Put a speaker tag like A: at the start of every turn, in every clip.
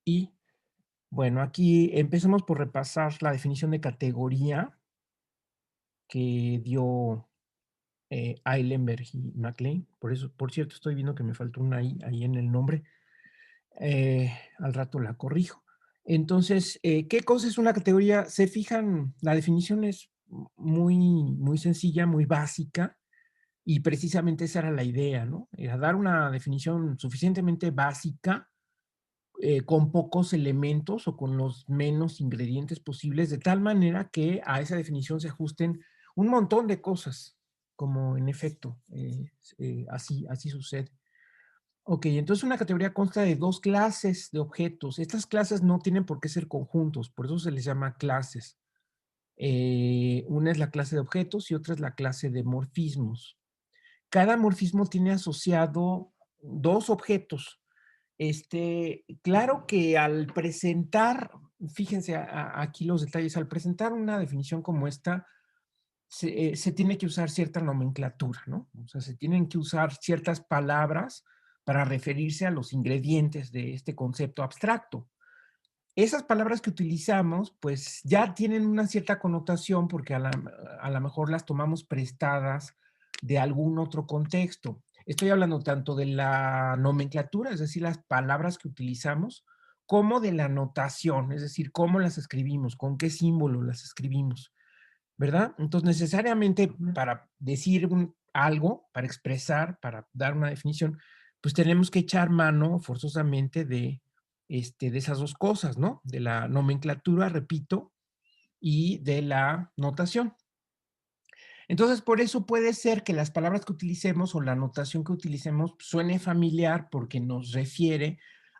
A: Y bueno, aquí empezamos por repasar la definición de categoría que dio Eilenberg y MacLean. Por eso, por cierto, estoy viendo que me faltó una I ahí en el nombre. Al rato la corrijo. Entonces, ¿qué cosa es una categoría? Se fijan, la definición es muy sencilla, muy básica, y precisamente esa era la idea, ¿no? Era dar una definición suficientemente básica, con pocos elementos o con los menos ingredientes posibles, de tal manera que a esa definición se ajusten un montón de cosas, como en efecto, así sucede. Ok, entonces una categoría consta de dos clases de objetos. Estas clases no tienen por qué ser conjuntos, por eso se les llama clases. Una es la clase de objetos y otra es la clase de morfismos. Cada morfismo tiene asociado dos objetos. Claro que al presentar, fíjense aquí los detalles, al presentar una definición como esta, se tiene que usar cierta nomenclatura, ¿no? O sea, se tienen que usar ciertas palabras para referirse a los ingredientes de este concepto abstracto. Esas palabras que utilizamos, pues ya tienen una cierta connotación porque a la mejor las tomamos prestadas de algún otro contexto. Estoy hablando tanto de la nomenclatura, es decir, las palabras que utilizamos, como de la notación, es decir, cómo las escribimos, con qué símbolo las escribimos. ¿Verdad? Entonces, necesariamente para decir algo, para expresar, para dar una definición, pues tenemos que echar mano forzosamente de esas dos cosas, ¿no? De la nomenclatura, repito, y de la notación. Entonces, por eso puede ser que las palabras que utilicemos o la notación que utilicemos suene familiar porque nos refiere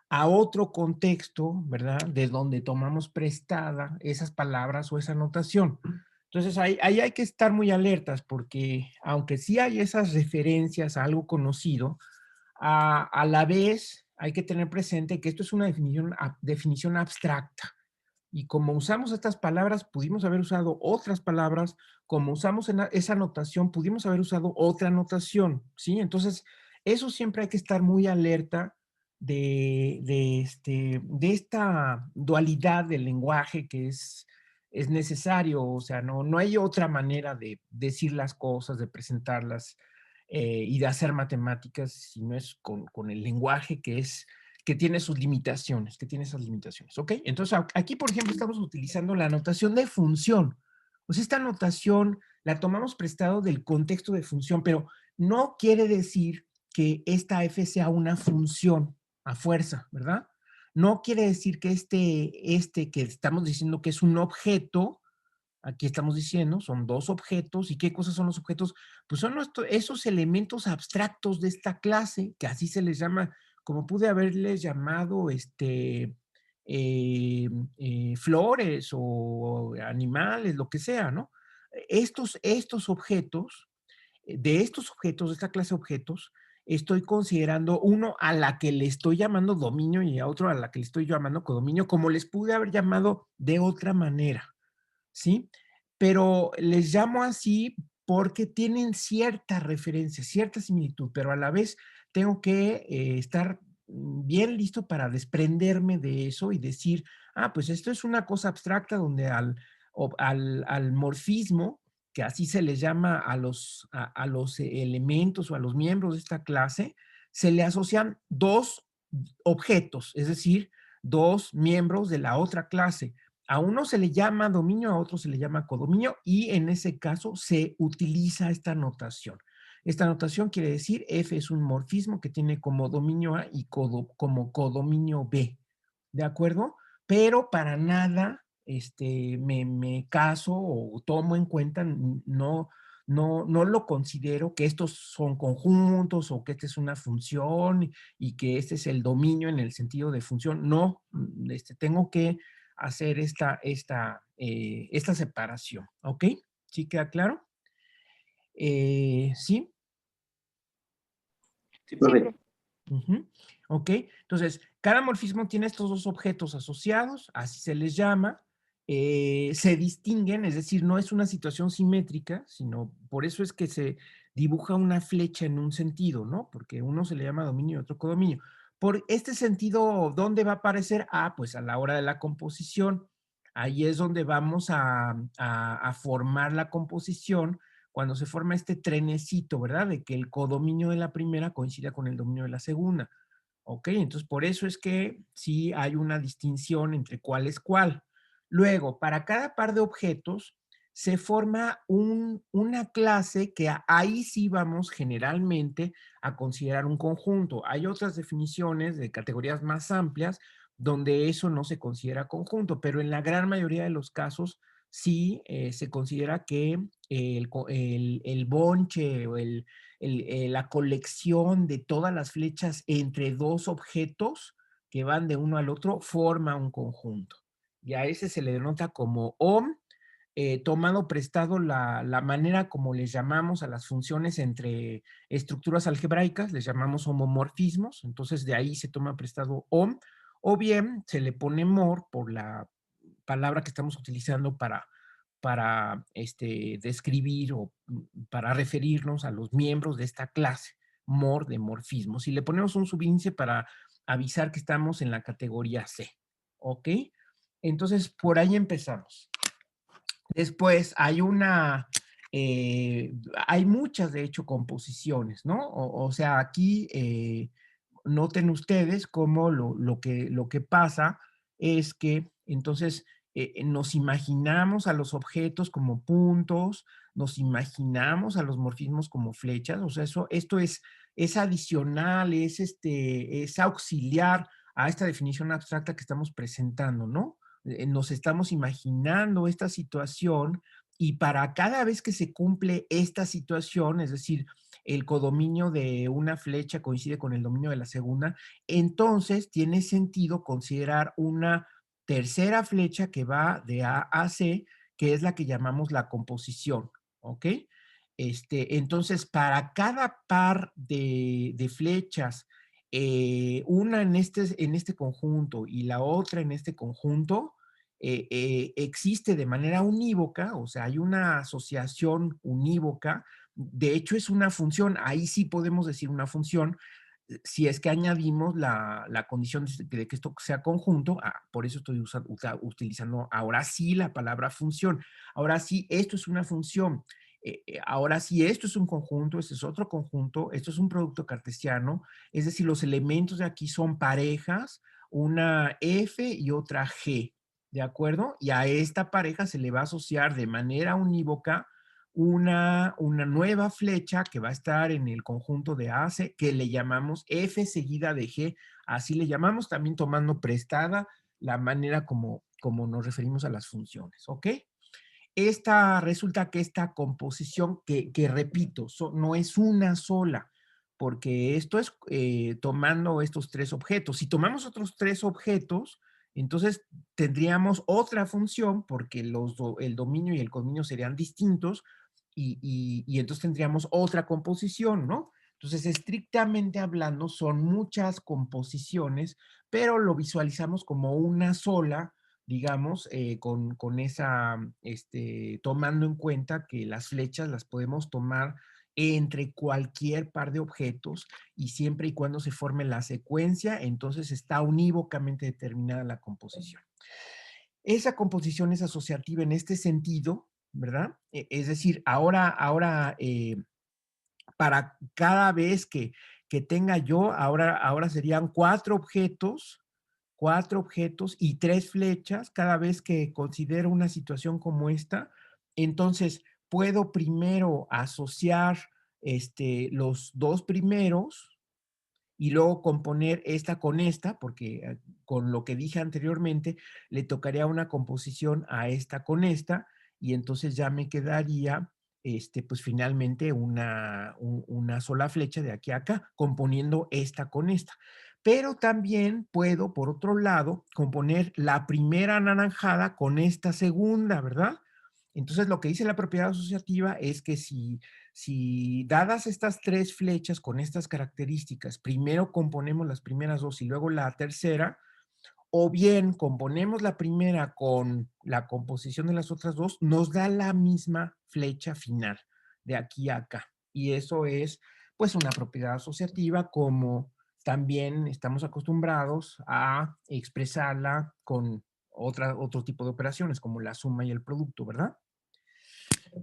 A: a otro contexto, ¿verdad? De donde tomamos prestada esas palabras o esa notación. Entonces, ahí hay que estar muy alertas porque aunque sí hay esas referencias a algo conocido, a la vez hay que tener presente que esto es una definición abstracta. Y como usamos estas palabras, pudimos haber usado otras palabras, como usamos esa notación, pudimos haber usado otra notación, ¿sí? Entonces, eso siempre hay que estar muy alerta de esta dualidad del lenguaje que es necesario, o sea, no hay otra manera de decir las cosas, de presentarlas y de hacer matemáticas, si no es con el lenguaje que tiene sus limitaciones, que tiene esas limitaciones, ¿ok? Entonces, aquí, por ejemplo, estamos utilizando la notación de función. Pues esta notación la tomamos prestado del contexto de función, pero no quiere decir que esta f sea una función a fuerza, ¿verdad? No quiere decir que este que estamos diciendo que es un objeto, aquí estamos diciendo, son dos objetos. ¿Y qué cosas son los objetos? Pues son esos elementos abstractos de esta clase, que así se les llama, como pude haberles llamado flores o animales, lo que sea, ¿no? Estos objetos, de estos objetos, de esta clase de objetos, estoy considerando uno a la que le estoy llamando dominio y a otro a la que le estoy llamando codominio, como les pude haber llamado de otra manera. ¿Sí? Pero les llamo así porque tienen cierta referencia, cierta similitud, pero a la vez tengo que estar bien listo para desprenderme de eso y decir, pues esto es una cosa abstracta donde al morfismo, que así se les llama a los elementos o a los miembros de esta clase, se le asocian dos objetos, es decir, dos miembros de la otra clase. A uno se le llama dominio, a otro se le llama codominio y en ese caso se utiliza esta notación. Esta notación quiere decir F es un morfismo que tiene como dominio A y como codominio B. ¿De acuerdo? Pero para nada me caso o tomo en cuenta, no lo considero que estos son conjuntos o que esta es una función y que este es el dominio en el sentido de función. No, tengo que hacer esta separación, ¿ok? ¿Sí queda claro? ¿Sí?
B: Sí,
C: Sí,
B: profe.
C: profe.
A: Ujú. Ok, entonces, cada morfismo tiene estos dos objetos asociados, así se les llama, se distinguen, es decir, no es una situación simétrica, sino por eso es que se dibuja una flecha en un sentido, ¿no? Porque uno se le llama dominio y otro codominio. Por este sentido, ¿dónde va a aparecer? Ah, pues a la hora de la composición. Ahí es donde vamos a formar la composición cuando se forma este trenecito, ¿verdad? De que el codominio de la primera coincida con el dominio de la segunda. ¿Ok? Entonces, por eso es que sí hay una distinción entre cuál es cuál. Luego, para cada par de objetos, se forma una clase que ahí sí vamos generalmente a considerar un conjunto. Hay otras definiciones de categorías más amplias donde eso no se considera conjunto, pero en la gran mayoría de los casos sí se considera que el bonche o la colección de todas las flechas entre dos objetos que van de uno al otro forma un conjunto. Y a ese se le denota como OM, tomado prestado la manera como les llamamos a las funciones entre estructuras algebraicas, les llamamos homomorfismos, entonces de ahí se toma prestado OM, o bien se le pone MOR por la palabra que estamos utilizando para describir o para referirnos a los miembros de esta clase, MOR de morfismos. Y le ponemos un subíndice para avisar que estamos en la categoría C. ¿Ok? Entonces, por ahí empezamos. Después hay muchas, de hecho, composiciones, ¿no? O sea, aquí noten ustedes cómo lo que pasa es que entonces nos imaginamos a los objetos como puntos, nos imaginamos a los morfismos como flechas, o sea, esto es adicional, es auxiliar a esta definición abstracta que estamos presentando, ¿no? Nos estamos imaginando esta situación y para cada vez que se cumple esta situación, es decir, el codominio de una flecha coincide con el dominio de la segunda, entonces tiene sentido considerar una tercera flecha que va de A a C, que es la que llamamos la composición, ¿ok? Entonces, para cada par de flechas, una en este conjunto y la otra en este conjunto, existe de manera unívoca, o sea, hay una asociación unívoca. De hecho, es una función, ahí sí podemos decir una función, si es que añadimos la condición de que esto sea conjunto, por eso estoy utilizando ahora sí la palabra función. Ahora sí, esto es una función. Ahora sí, esto es un conjunto, este es otro conjunto, esto es un producto cartesiano, es decir, los elementos de aquí son parejas, una F y otra G, ¿de acuerdo? Y a esta pareja se le va a asociar de manera unívoca una nueva flecha que va a estar en el conjunto de AC, que le llamamos F seguida de G, así le llamamos, también tomando prestada la manera como nos referimos a las funciones, ¿ok? Resulta que esta composición, que repito, no es una sola, porque esto es tomando estos tres objetos. Si tomamos otros tres objetos, entonces tendríamos otra función, porque el dominio y el codominio serían distintos, y entonces tendríamos otra composición, ¿no? Entonces, estrictamente hablando, son muchas composiciones, pero lo visualizamos como una sola, digamos, con esa, tomando en cuenta que las flechas las podemos tomar entre cualquier par de objetos y siempre y cuando se forme la secuencia, entonces está unívocamente determinada la composición. Esa composición es asociativa en este sentido, ¿verdad? Es decir, ahora para cada vez que tenga yo, ahora serían cuatro objetos y tres flechas cada vez que considero una situación como esta. Entonces, puedo primero asociar los dos primeros y luego componer esta con esta, porque con lo que dije anteriormente, le tocaría una composición a esta con esta, y entonces ya me quedaría, pues finalmente una sola flecha de aquí a acá, componiendo esta con esta. Pero también puedo, por otro lado, componer la primera anaranjada con esta segunda, ¿verdad? Entonces, lo que dice la propiedad asociativa es que si dadas estas tres flechas con estas características, primero componemos las primeras dos y luego la tercera, o bien componemos la primera con la composición de las otras dos, nos da la misma flecha final de aquí a acá. Y eso es, pues, una propiedad asociativa como también estamos acostumbrados a expresarla con otro tipo de operaciones, como la suma y el producto, ¿verdad?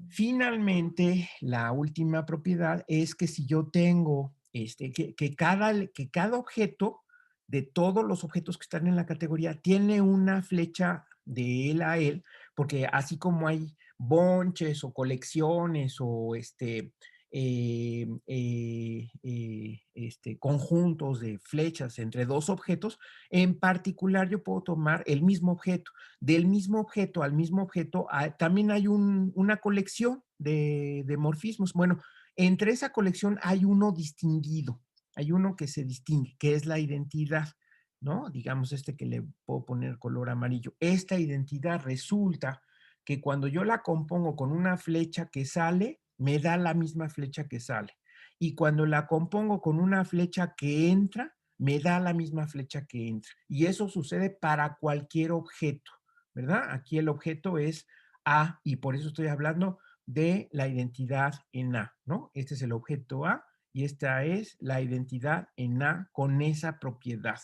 A: Finalmente, la última propiedad es que si yo tengo que cada objeto de todos los objetos que están en la categoría tiene una flecha de él a él, porque así como hay bonches o colecciones o conjuntos de flechas entre dos objetos, en particular yo puedo tomar el mismo objeto. Del mismo objeto al mismo objeto también hay una colección de morfismos. Bueno, entre esa colección hay uno distinguido, hay uno que se distingue, que es la identidad, ¿no? Digamos que le puedo poner color amarillo. Esta identidad resulta que cuando yo la compongo con una flecha que sale, me da la misma flecha que sale. Y cuando la compongo con una flecha que entra, me da la misma flecha que entra. Y eso sucede para cualquier objeto, ¿verdad? Aquí el objeto es A y por eso estoy hablando de la identidad en A, ¿no? Este es el objeto A y esta es la identidad en A con esa propiedad,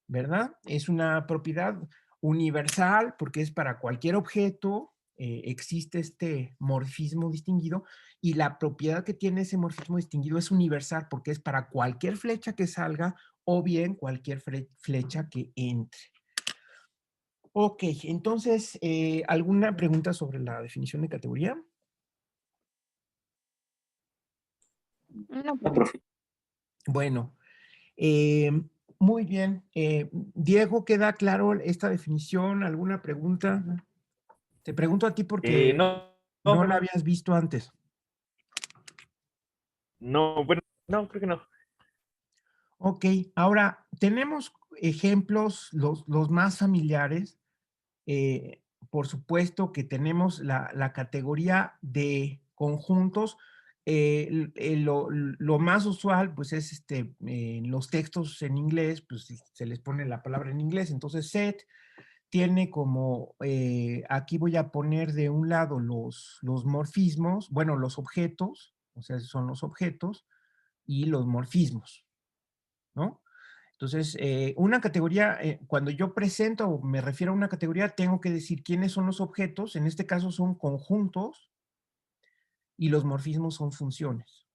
A: ¿verdad? Es una propiedad universal porque es para cualquier objeto, existe este morfismo distinguido y la propiedad que tiene ese morfismo distinguido es universal porque es para cualquier flecha que salga o bien cualquier flecha que entre. Ok, entonces, ¿alguna pregunta sobre la definición de categoría?
B: No, profe.
A: Bueno, eh, muy bien. Diego, ¿queda claro esta definición? ¿Alguna pregunta? Te pregunto a ti porque
B: No, no,
A: no la
B: profe.
A: habías visto antes.
B: No, bueno, no, creo que no.
A: Ok, ahora tenemos ejemplos, los más familiares. Por supuesto que tenemos la categoría de conjuntos. Lo más usual, pues es en los textos en inglés, pues se les pone la palabra en inglés. Entonces, set tiene como, aquí voy a poner de un lado los morfismos, bueno, los objetos, o sea, son los objetos, y los morfismos, ¿no? Entonces, una categoría, cuando yo presento o me refiero a una categoría, tengo que decir quiénes son los objetos. En este caso son conjuntos y los morfismos son funciones.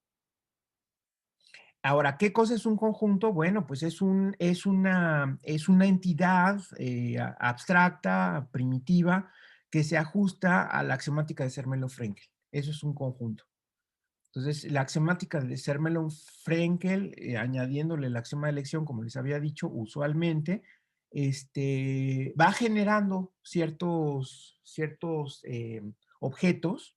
A: Ahora, ¿qué cosa es un conjunto? Bueno, pues es una entidad abstracta, primitiva, que se ajusta a la axiomática de Zermelo-Fraenkel. Eso es un conjunto. Entonces, la axiomática de Zermelo-Fraenkel, añadiéndole el axioma de elección, como les había dicho, usualmente, va generando ciertos objetos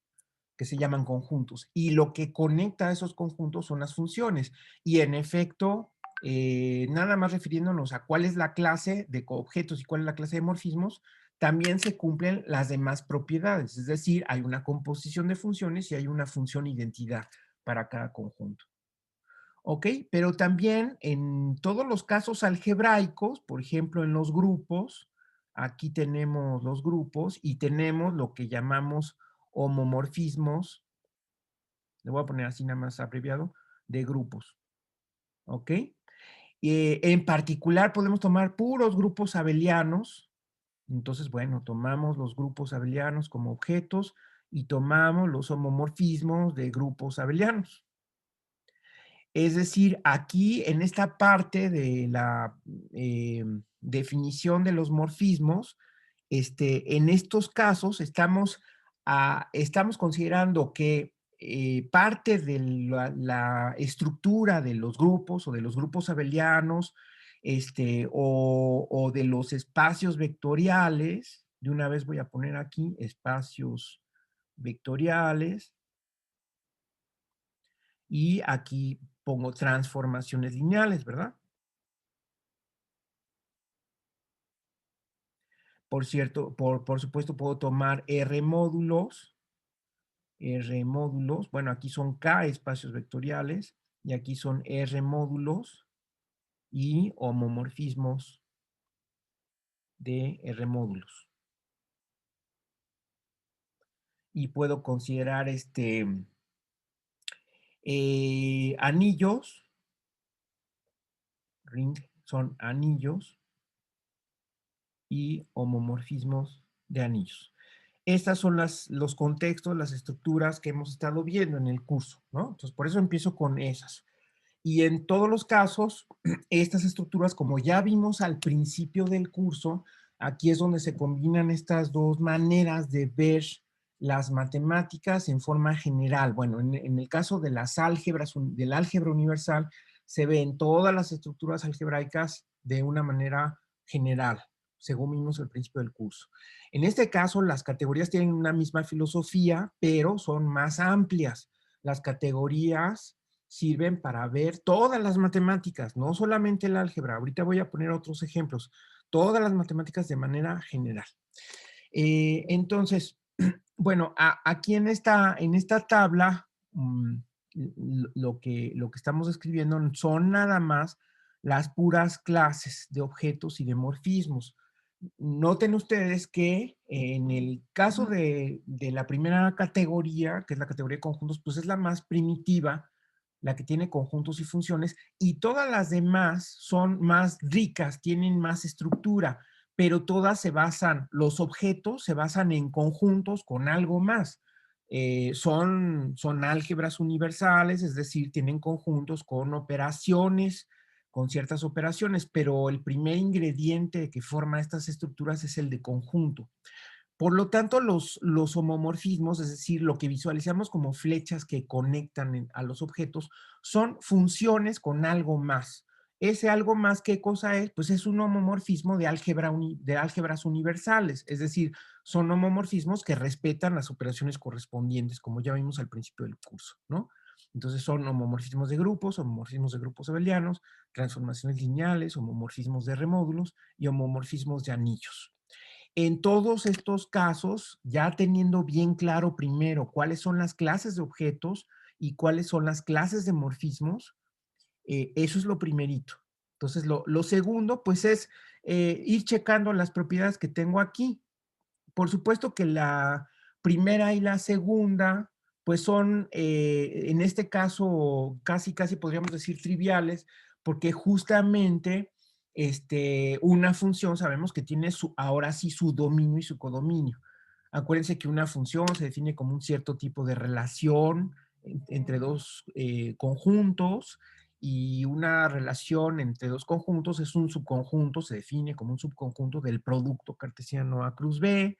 A: que se llaman conjuntos. Y lo que conecta a esos conjuntos son las funciones. Y en efecto, nada más refiriéndonos a cuál es la clase de objetos y cuál es la clase de morfismos, también se cumplen las demás propiedades. Es decir, hay una composición de funciones y hay una función identidad para cada conjunto. ¿Ok? Pero también en todos los casos algebraicos, por ejemplo, en los grupos, aquí tenemos los grupos y tenemos lo que llamamos homomorfismos, le voy a poner así nada más abreviado, de grupos. ¿Ok? En particular podemos tomar puros grupos abelianos. Entonces, bueno, tomamos los grupos abelianos como objetos y tomamos los homomorfismos de grupos abelianos. Es decir, aquí en esta parte de la definición de los morfismos, en estos casos estamos considerando que parte de la estructura de los grupos o de los grupos abelianos o de los espacios vectoriales, de una vez voy a poner aquí espacios vectoriales, y aquí pongo transformaciones lineales, ¿verdad? Por cierto, por supuesto puedo tomar R módulos, bueno, aquí son K espacios vectoriales y aquí son R módulos y homomorfismos de R módulos. Y puedo considerar anillos ring son anillos y homomorfismos de anillos. Estas son los contextos, las estructuras que hemos estado viendo en el curso, ¿no? Entonces, por eso empiezo con esas. Y en todos los casos, estas estructuras, como ya vimos al principio del curso, aquí es donde se combinan estas dos maneras de ver las matemáticas en forma general. Bueno, en el caso de las álgebras, del álgebra universal, se ven todas las estructuras algebraicas de una manera general, según vimos al principio del curso. En este caso, las categorías tienen una misma filosofía, pero son más amplias. Las categorías sirven para ver todas las matemáticas, no solamente el álgebra. Ahorita voy a poner otros ejemplos. Todas las matemáticas de manera general. Entonces, bueno, aquí en esta tabla, lo que estamos escribiendo son nada más las puras clases de objetos y de morfismos. Noten ustedes que en el caso de la primera categoría, que es la categoría de conjuntos, pues es la más primitiva, la que tiene conjuntos y funciones, y todas las demás son más ricas, tienen más estructura, pero todas se basan, los objetos se basan en conjuntos con algo más. Son álgebras universales, es decir, tienen conjuntos con operaciones, con ciertas operaciones, pero el primer ingrediente que forma estas estructuras es el de conjunto. Por lo tanto, los homomorfismos, es decir, lo que visualizamos como flechas que conectan a los objetos, son funciones con algo más. Ese algo más, ¿qué cosa es? Pues es un homomorfismo de álgebras universales, es decir, son homomorfismos que respetan las operaciones correspondientes, como ya vimos al principio del curso, ¿no? Entonces son homomorfismos de grupos abelianos, transformaciones lineales, homomorfismos de remódulos y homomorfismos de anillos. En todos estos casos, ya teniendo bien claro primero cuáles son las clases de objetos y cuáles son las clases de morfismos, eso es lo primerito. Entonces, lo segundo, pues es ir checando las propiedades que tengo aquí. Por supuesto que la primera y la segunda, pues son, en este caso, casi podríamos decir triviales, porque justamente una función sabemos que tiene ahora sí su dominio y su codominio. Acuérdense que una función se define como un cierto tipo de relación entre dos conjuntos, y una relación entre dos conjuntos es un subconjunto, se define como un subconjunto del producto cartesiano A cruz B,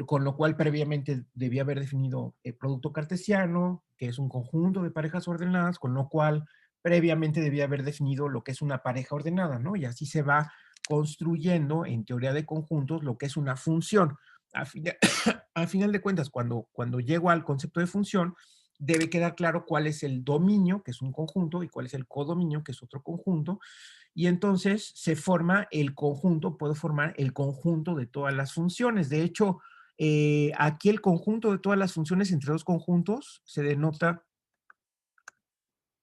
A: con lo cual previamente debía haber definido el producto cartesiano, que es un conjunto de parejas ordenadas, con lo cual previamente debía haber definido lo que es una pareja ordenada, ¿no? Y así se va construyendo en teoría de conjuntos lo que es una función. A final de cuentas, cuando llego al concepto de función, debe quedar claro cuál es el dominio, que es un conjunto, y cuál es el codominio, que es otro conjunto, y entonces se forma el conjunto, puedo formar el conjunto de todas las funciones. De hecho, aquí el conjunto de todas las funciones entre dos conjuntos se denota,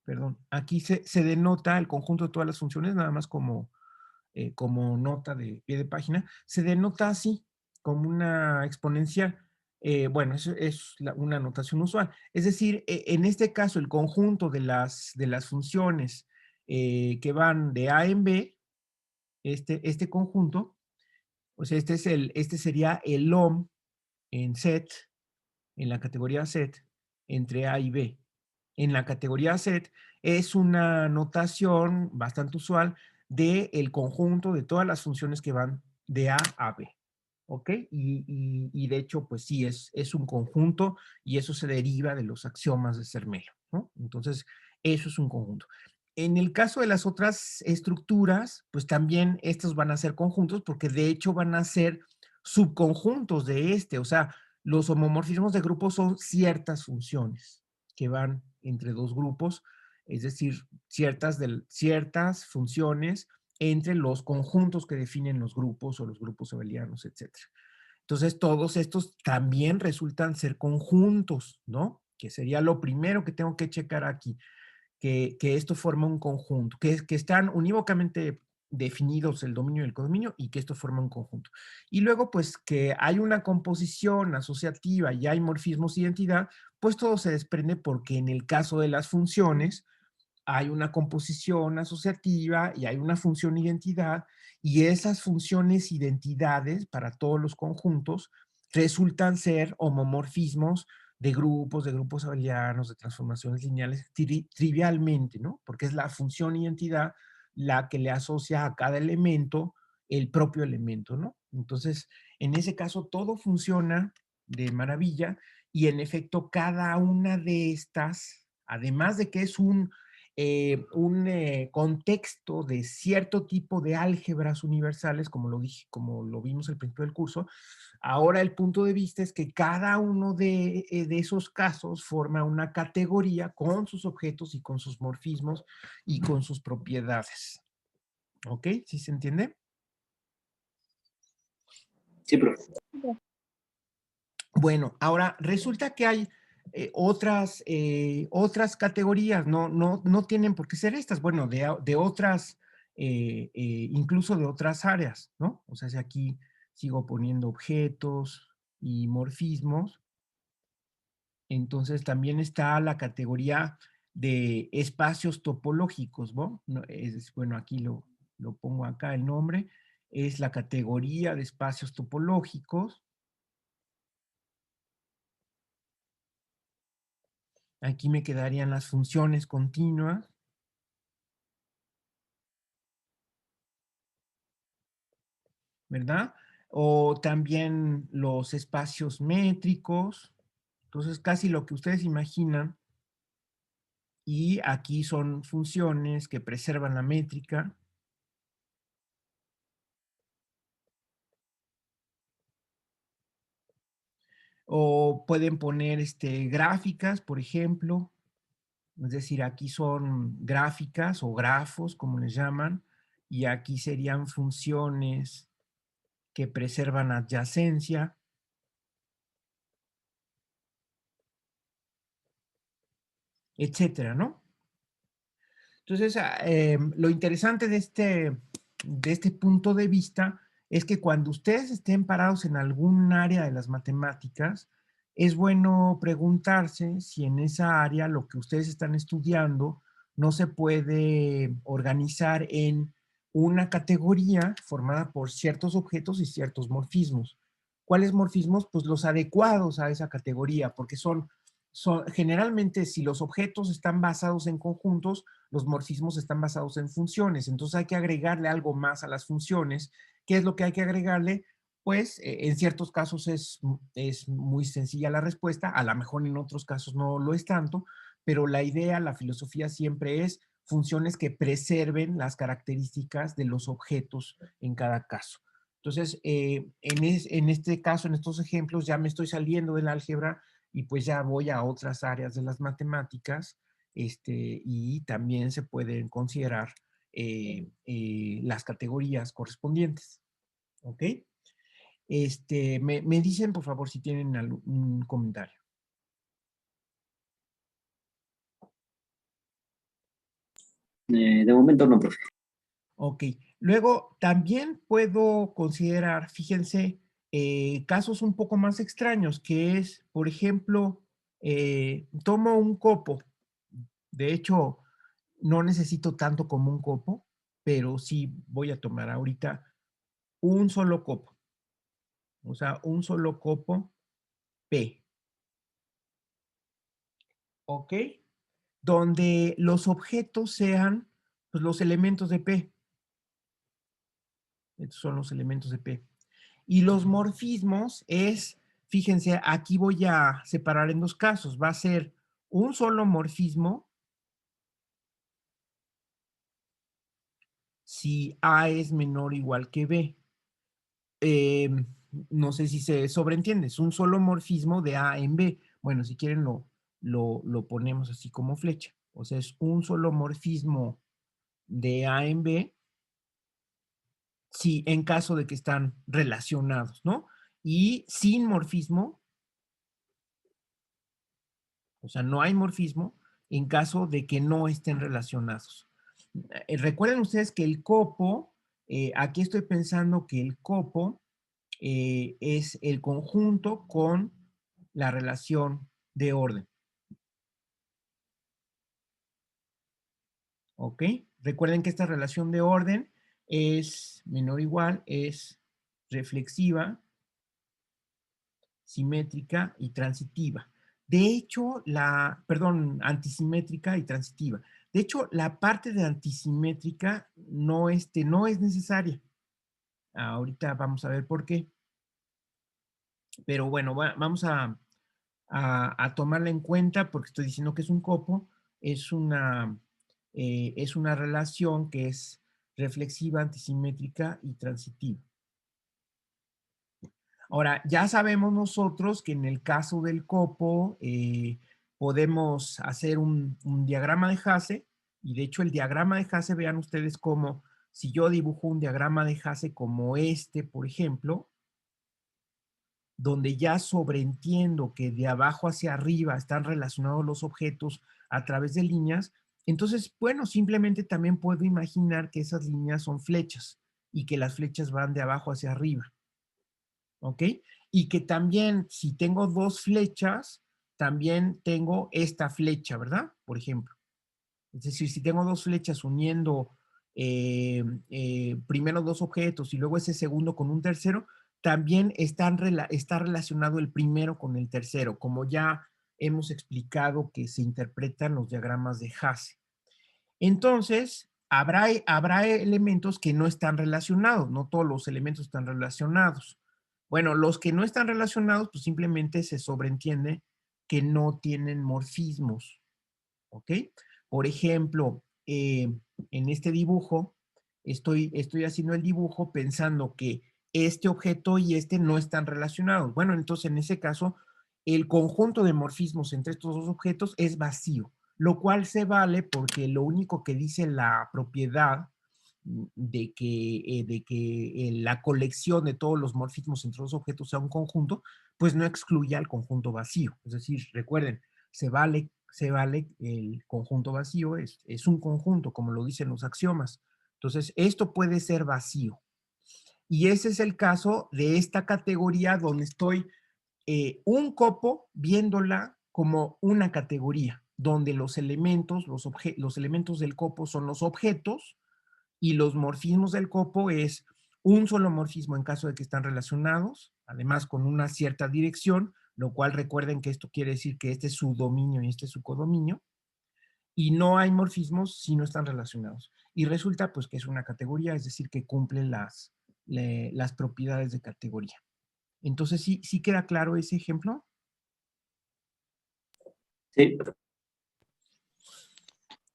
A: perdón, aquí se denota el conjunto de todas las funciones, nada más como nota de pie de página, se denota así, como una exponencial. Bueno, eso es una notación usual. Es decir, en este caso, el conjunto de las funciones que van de A en B, este conjunto, o sea, este sería el OM en set, en la categoría set, entre A y B. En la categoría set es una notación bastante usual del conjunto de todas las funciones que van de A B. ¿Ok? Y de hecho, pues sí, es un conjunto, y eso se deriva de los axiomas de Zermelo, ¿no? Entonces, eso es un conjunto. En el caso de las otras estructuras, pues también estos van a ser conjuntos, porque de hecho van a ser subconjuntos de o sea, los homomorfismos de grupos son ciertas funciones que van entre dos grupos, es decir, ciertas funciones entre los conjuntos que definen los grupos o los grupos abelianos, etc. Entonces, todos estos también resultan ser conjuntos, ¿no? Que sería lo primero que tengo que checar aquí, que esto forma un conjunto, que están unívocamente definidos el dominio y el codominio, y que esto forma un conjunto. Y luego, pues, que hay una composición asociativa y hay morfismos de identidad, pues todo se desprende porque en el caso de las funciones, hay una composición asociativa y hay una función identidad, y esas funciones identidades para todos los conjuntos resultan ser homomorfismos de grupos abelianos, de transformaciones lineales, trivialmente, ¿no? Porque es la función identidad la que le asocia a cada elemento el propio elemento, ¿no? Entonces, en ese caso, todo funciona de maravilla y en efecto, cada una de estas, además de que es un contexto de cierto tipo de álgebras universales, como lo dije, como lo vimos al principio del curso, ahora el punto de vista es que cada uno de esos casos forma una categoría con sus objetos y con sus morfismos y con sus propiedades. ¿Ok? ¿Sí se entiende?
B: Sí, profe.
A: Bueno, ahora resulta que hay otras categorías, no tienen por qué ser estas, bueno, de otras, incluso de otras áreas, ¿no? O sea, si aquí sigo poniendo objetos y morfismos, entonces también está la categoría de espacios topológicos, ¿no? Bueno, aquí lo pongo acá el nombre, es la categoría de espacios topológicos. Aquí me quedarían las funciones continuas. ¿Verdad? O también los espacios métricos. Entonces, casi lo que ustedes imaginan. Y aquí son funciones que preservan la métrica. O pueden poner gráficas, por ejemplo. Es decir, aquí son gráficas o grafos, como les llaman. Y aquí serían funciones que preservan adyacencia. Etcétera, ¿no? Entonces, lo interesante de este punto de vista es que cuando ustedes estén parados en algún área de las matemáticas, es bueno preguntarse si en esa área lo que ustedes están estudiando no se puede organizar en una categoría formada por ciertos objetos y ciertos morfismos. ¿Cuáles morfismos? Pues los adecuados a esa categoría, porque generalmente si los objetos están basados en conjuntos, los morfismos están basados en funciones, entonces hay que agregarle algo más a las funciones. ¿Qué es lo que hay que agregarle? Pues en ciertos casos es muy sencilla la respuesta, a lo mejor en otros casos no lo es tanto, pero la idea, la filosofía siempre es funciones que preserven las características de los objetos en cada caso. Entonces, en este caso, en estos ejemplos, ya me estoy saliendo del álgebra y pues ya voy a otras áreas de las matemáticas, y también se pueden considerar las categorías correspondientes. ¿Ok? Me dicen, por favor, si tienen algún comentario.
B: De momento no, profe.
A: Ok. Luego, también puedo considerar, fíjense, casos un poco más extraños, que es, por ejemplo, tomo un copo. De hecho, no necesito tanto como un copo, pero sí voy a tomar ahorita un solo copo. O sea, un solo copo P. ¿Ok? Donde los objetos sean pues, los elementos de P. Estos son los elementos de P. Y los morfismos es, fíjense, aquí voy a separar en dos casos. Va a ser un solo morfismo si A es menor o igual que B. Eh, no sé si se sobreentiende, es un solo morfismo de A en B. Bueno, si quieren lo ponemos así como flecha. O sea, es un solo morfismo de A en B, sí, en caso de que están relacionados, ¿no? Y sin morfismo, o sea, no hay morfismo en caso de que no estén relacionados. Recuerden ustedes que el copo, aquí estoy pensando que el copo es el conjunto con la relación de orden. ¿ok? Recuerden que esta relación de orden es menor o igual, es reflexiva, simétrica y transitiva. De hecho, antisimétrica y transitiva. De hecho, la parte de antisimétrica no es necesaria. Ahorita vamos a ver por qué. Pero bueno, vamos a tomarla en cuenta porque estoy diciendo que es un copo, es es una relación que es reflexiva, antisimétrica y transitiva. Ahora, ya sabemos nosotros que en el caso del copo podemos hacer un diagrama de Hasse, y de hecho el diagrama de Hasse, vean ustedes cómo, si yo dibujo un diagrama de Hasse como este, por ejemplo, donde ya sobreentiendo que de abajo hacia arriba están relacionados los objetos a través de líneas, entonces, bueno, simplemente también puedo imaginar que esas líneas son flechas y que las flechas van de abajo hacia arriba. ¿Ok? Y que también, si tengo dos flechas, también tengo esta flecha, ¿verdad? Por ejemplo. Es decir, si tengo dos flechas uniendo primero dos objetos y luego ese segundo con un tercero, también está relacionado el primero con el tercero, como ya hemos explicado que se interpretan los diagramas de Hasse. Entonces, habrá elementos que no están relacionados, no todos los elementos están relacionados. Bueno, los que no están relacionados, pues simplemente se sobreentiende que no tienen morfismos, ¿ok? Por ejemplo, en este dibujo, estoy haciendo el dibujo pensando que este objeto y este no están relacionados. Bueno, entonces en ese caso, el conjunto de morfismos entre estos dos objetos es vacío, lo cual se vale porque lo único que dice la propiedad de que la colección de todos los morfismos entre los objetos sea un conjunto, pues no excluye al conjunto vacío. Es decir, recuerden, se vale el conjunto vacío, es un conjunto, como lo dicen los axiomas. Entonces, esto puede ser vacío. Y ese es el caso de esta categoría donde estoy un copo viéndola como una categoría, donde los elementos, los elementos del copo son los objetos y los morfismos del copo es un solo morfismo en caso de que están relacionados, además con una cierta dirección, lo cual recuerden que esto quiere decir que este es su dominio y este es su codominio, y no hay morfismos si no están relacionados. Y resulta pues que es una categoría, es decir, que cumple las propiedades de categoría. Entonces, ¿sí queda claro ese ejemplo?
B: Sí,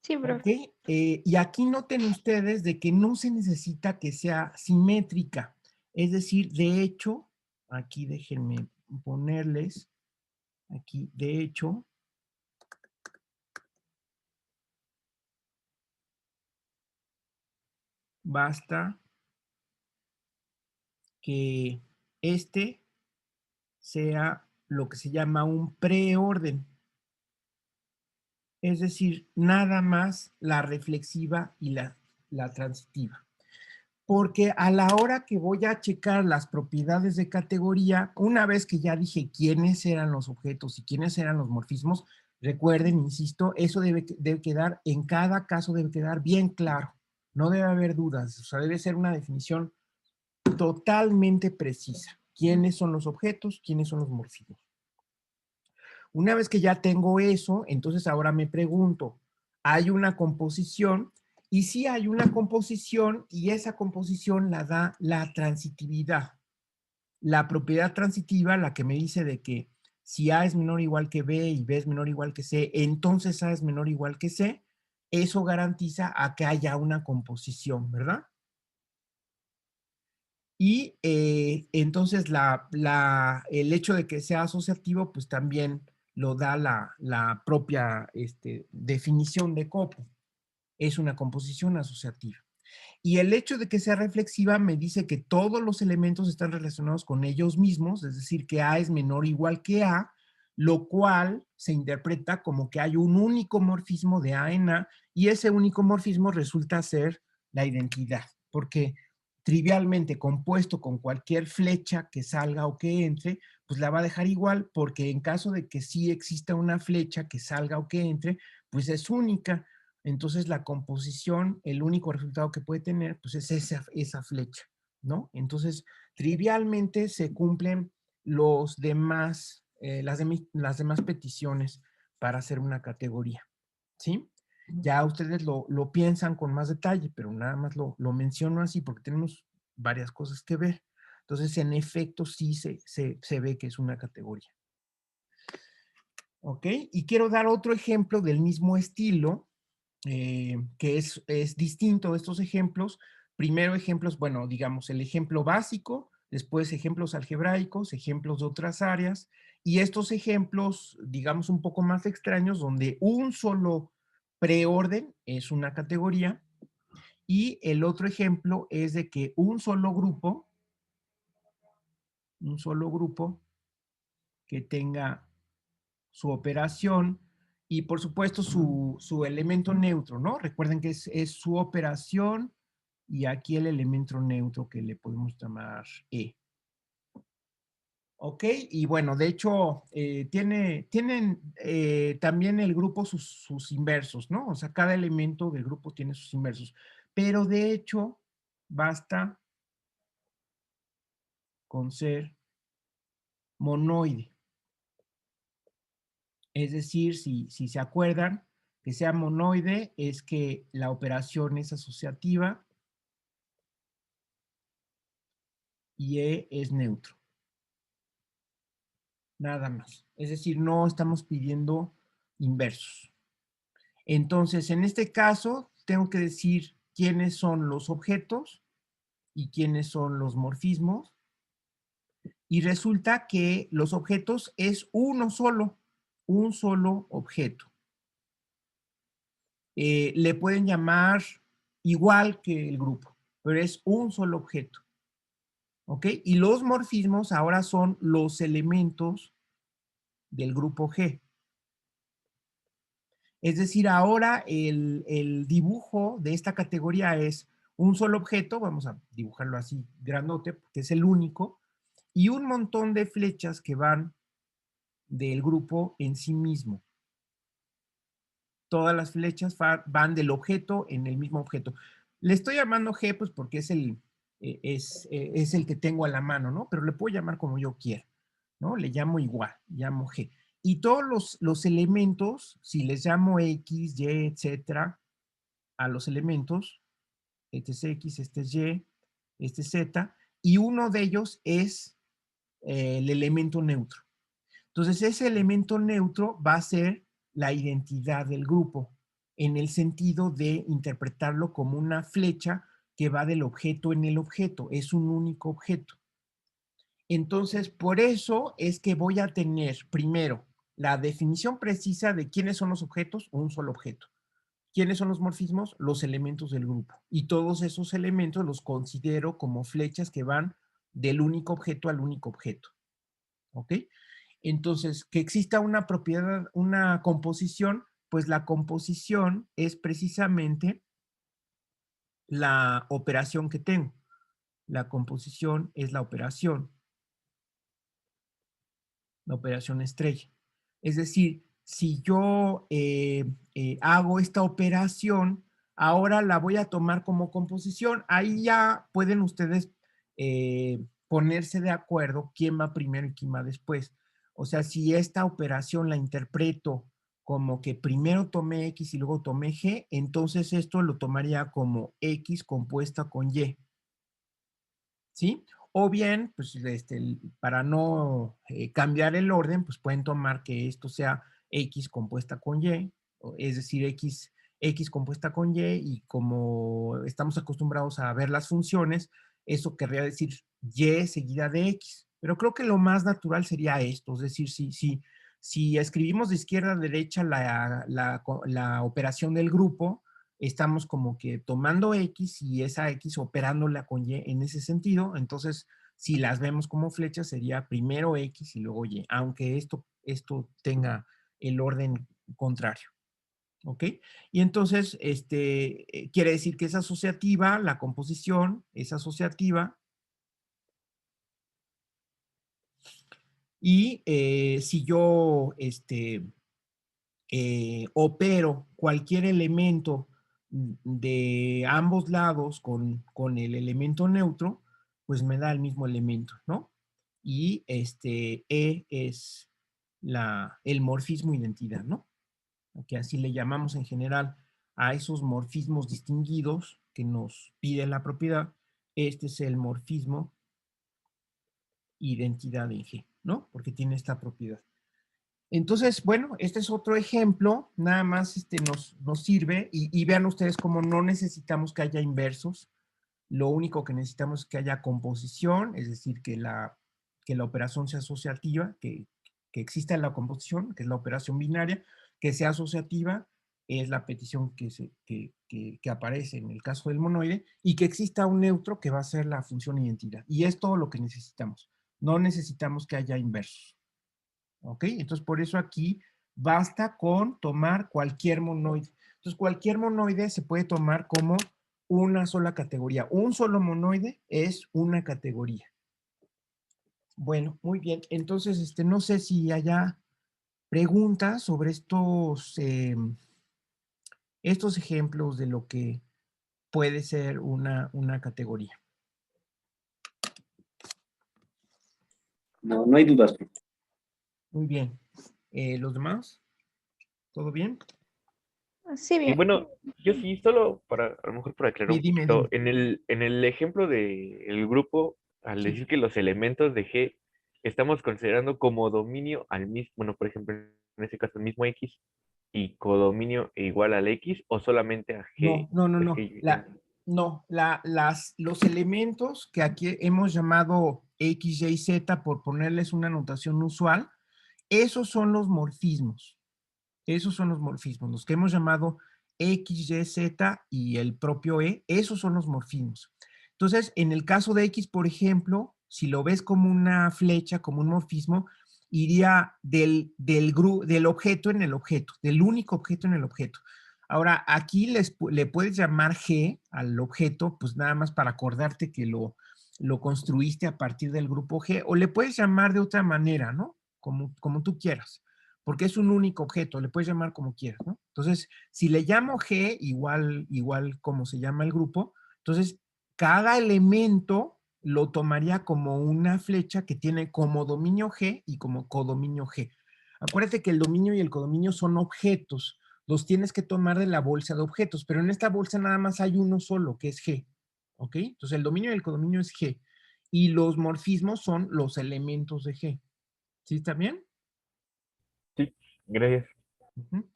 C: Sí,
A: Ok,
C: profe.
A: y aquí noten ustedes de que no se necesita que sea simétrica. Es decir, de hecho, aquí déjenme ponerles, aquí, de hecho, basta que este sea lo que se llama un preorden. Es decir, nada más la reflexiva y la transitiva. Porque a la hora que voy a checar las propiedades de categoría, una vez que ya dije quiénes eran los objetos y quiénes eran los morfismos, recuerden, insisto, eso debe quedar, en cada caso debe quedar bien claro. No debe haber dudas, o sea, debe ser una definición totalmente precisa. ¿Quiénes son los objetos? ¿Quiénes son los morfismos? Una vez que ya tengo eso, entonces ahora me pregunto, ¿hay una composición? Y sí hay una composición y esa composición la da la transitividad. La propiedad transitiva, la que me dice de que si A es menor o igual que B y B es menor o igual que C, entonces A es menor o igual que C, eso garantiza a que haya una composición, ¿verdad? Y entonces el hecho de que sea asociativo, pues también lo da la propia definición de copo. Es una composición asociativa. Y el hecho de que sea reflexiva me dice que todos los elementos están relacionados con ellos mismos, es decir, que A es menor o igual que A, lo cual se interpreta como que hay un único morfismo de A en A, y ese único morfismo resulta ser la identidad, porque trivialmente compuesto con cualquier flecha que salga o que entre, pues la va a dejar igual, porque en caso de que sí exista una flecha que salga o que entre, pues es única. Entonces la composición, el único resultado que puede tener, pues es esa flecha, ¿no? Entonces, trivialmente se cumplen los demás, las demás peticiones para hacer una categoría, ¿sí? Ya ustedes lo piensan con más detalle, pero nada más lo menciono así porque tenemos varias cosas que ver. Entonces, en efecto, sí se ve que es una categoría. ¿Ok? Y quiero dar otro ejemplo del mismo estilo, que es distinto de estos ejemplos. Primero ejemplos, bueno, digamos el ejemplo básico, después ejemplos algebraicos, ejemplos de otras áreas, y estos ejemplos, digamos, un poco más extraños, donde un solo preorden es una categoría, y el otro ejemplo es de que un solo grupo que tenga su operación y por supuesto su elemento neutro, ¿no? Recuerden que es su operación y aquí el elemento neutro que le podemos llamar E. ¿Ok? Y bueno, de hecho, tienen también el grupo sus inversos, ¿no? O sea, cada elemento del grupo tiene sus inversos. Pero de hecho, basta con ser monoide. Es decir, si se acuerdan, que sea monoide es que la operación es asociativa y E es neutro. Nada más. Es decir, no estamos pidiendo inversos. Entonces, en este caso, tengo que decir quiénes son los objetos y quiénes son los morfismos. Y resulta que los objetos es un solo objeto. Le pueden llamar igual que el grupo, pero es un solo objeto. ¿Ok? Y los morfismos ahora son los elementos del grupo G. Es decir, ahora el dibujo de esta categoría es un solo objeto, vamos a dibujarlo así grandote, porque es el único, y un montón de flechas que van del grupo en sí mismo. Todas las flechas van del objeto en el mismo objeto. Le estoy llamando G, pues porque es el que tengo a la mano, ¿no? Pero le puedo llamar como yo quiera, ¿no? Le llamo igual, llamo G. Y todos los elementos, si les llamo X, Y, etcétera, a los elementos, este es X, este es Y, este es Z, y uno de ellos es el elemento neutro. Entonces, ese elemento neutro va a ser la identidad del grupo, en el sentido de interpretarlo como una flecha que va del objeto en el objeto, es un único objeto. Entonces, por eso es que voy a tener primero la definición precisa de quiénes son los objetos, un solo objeto. ¿Quiénes son los morfismos? Los elementos del grupo. Y todos esos elementos los considero como flechas que van del único objeto al único objeto. ¿Ok? Entonces, que exista una propiedad, una composición, pues la composición es precisamente la operación que tengo. La composición es la operación estrella. Es decir, si yo hago esta operación, ahora la voy a tomar como composición. Ahí ya pueden ustedes ponerse de acuerdo quién va primero y quién va después. O sea, si esta operación la interpreto como que primero tomé X y luego tomé G, entonces esto lo tomaría como X compuesta con Y. ¿Sí? O bien, pues para no cambiar el orden, pues pueden tomar que esto sea X compuesta con Y, es decir, X compuesta con Y, y como estamos acostumbrados a ver las funciones, eso querría decir Y seguida de X. Pero creo que lo más natural sería esto, es decir, si escribimos de izquierda a derecha la operación del grupo, estamos como que tomando X y esa X operándola con Y en ese sentido. Entonces, si las vemos como flechas, sería primero X y luego Y, aunque esto tenga el orden contrario. ¿Ok? Y entonces, quiere decir que es asociativa, la composición es asociativa. Y si yo opero cualquier elemento de ambos lados con el elemento neutro, pues me da el mismo elemento, ¿no? Y E es el morfismo identidad, ¿no? Que así le llamamos en general a esos morfismos distinguidos que nos pide la propiedad. Este es el morfismo identidad en G, ¿no? Porque tiene esta propiedad. Entonces, bueno, este es otro ejemplo, nada más nos sirve y vean ustedes cómo no necesitamos que haya inversos, lo único que necesitamos es que haya composición, es decir, que la operación sea asociativa, que exista la composición, que es la operación binaria, que sea asociativa, es la petición que aparece en el caso del monoide, y que exista un neutro que va a ser la función identidad. Y es todo lo que necesitamos. No necesitamos que haya inversos. ¿Ok? Entonces, por eso aquí basta con tomar cualquier monoide. Entonces, cualquier monoide se puede tomar como una sola categoría. Un solo monoide es una categoría. Bueno, muy bien. Entonces, no sé si haya preguntas sobre estos ejemplos de lo que puede ser una categoría.
B: No, no hay dudas, profe.
A: Muy bien. ¿Los demás? ¿Todo bien?
C: Sí,
D: Y
C: bien.
D: bueno, yo sí, solo para, a lo mejor para aclarar
A: Sí,
D: un
A: dime.
D: poquito, en el ejemplo del grupo, al
A: Sí.
D: decir que los elementos de G estamos considerando como dominio al mismo, bueno, por ejemplo, en este caso el mismo X y codominio igual al X o solamente a G. Es
A: No.
D: que,
A: Los elementos que aquí hemos llamado X, Y, Z por ponerles una notación usual, esos son los morfismos. Esos son los morfismos. Los que hemos llamado X, Y, Z y el propio E, esos son los morfismos. Entonces, en el caso de X, por ejemplo, si lo ves como una flecha, como un morfismo, iría del objeto en el objeto, del único objeto en el objeto. Ahora, aquí le puedes llamar G al objeto, pues nada más para acordarte que lo construiste a partir del grupo G, o le puedes llamar de otra manera, ¿no? Como tú quieras, porque es un único objeto, le puedes llamar como quieras, ¿no? Entonces, si le llamo G, igual como se llama el grupo, entonces cada elemento lo tomaría como una flecha que tiene como dominio G y como codominio G. Acuérdate que el dominio y el codominio son objetos, los tienes que tomar de la bolsa de objetos, pero en esta bolsa nada más hay uno solo, que es G, ¿ok? Entonces el dominio y el codominio es G, y los morfismos son los elementos de G. ¿Sí está bien?
D: sí, gracias.
A: Ujú.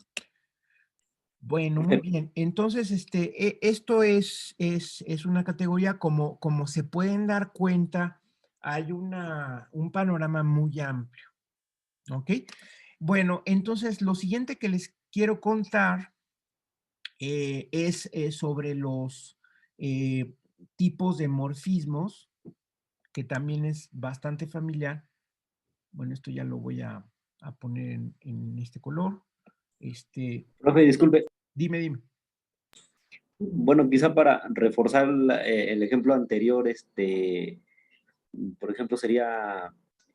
A: Bueno, muy
B: Profe,
A: bien. Entonces, esto es una categoría, como se pueden dar cuenta, hay un panorama muy amplio, ¿ok? Bueno, entonces lo siguiente que les quiero contar es sobre los tipos de morfismos, que también es bastante familiar. Bueno, esto ya lo voy a poner en este color.
B: profe, disculpe.
A: Dime.
B: Bueno, quizá para reforzar el ejemplo anterior, por ejemplo, sería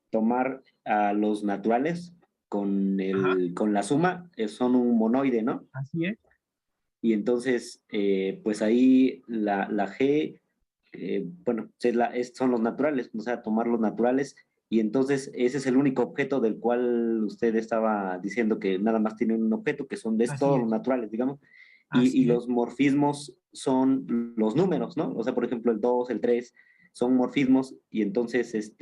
B: tomar a los naturales
A: Ajá,
B: con la suma, son un monoide, ¿no?
A: así es.
B: Y entonces, pues ahí la G, bueno, son los naturales, o sea, tomar los naturales, y entonces ese es el único objeto del cual usted estaba diciendo que nada más tiene un objeto, que son de
A: Así
B: todos los
A: es.
B: naturales, digamos, y
A: Así es.
B: los morfismos son los números, ¿no? O sea, por ejemplo, el 2 el 3 son morfismos, y entonces,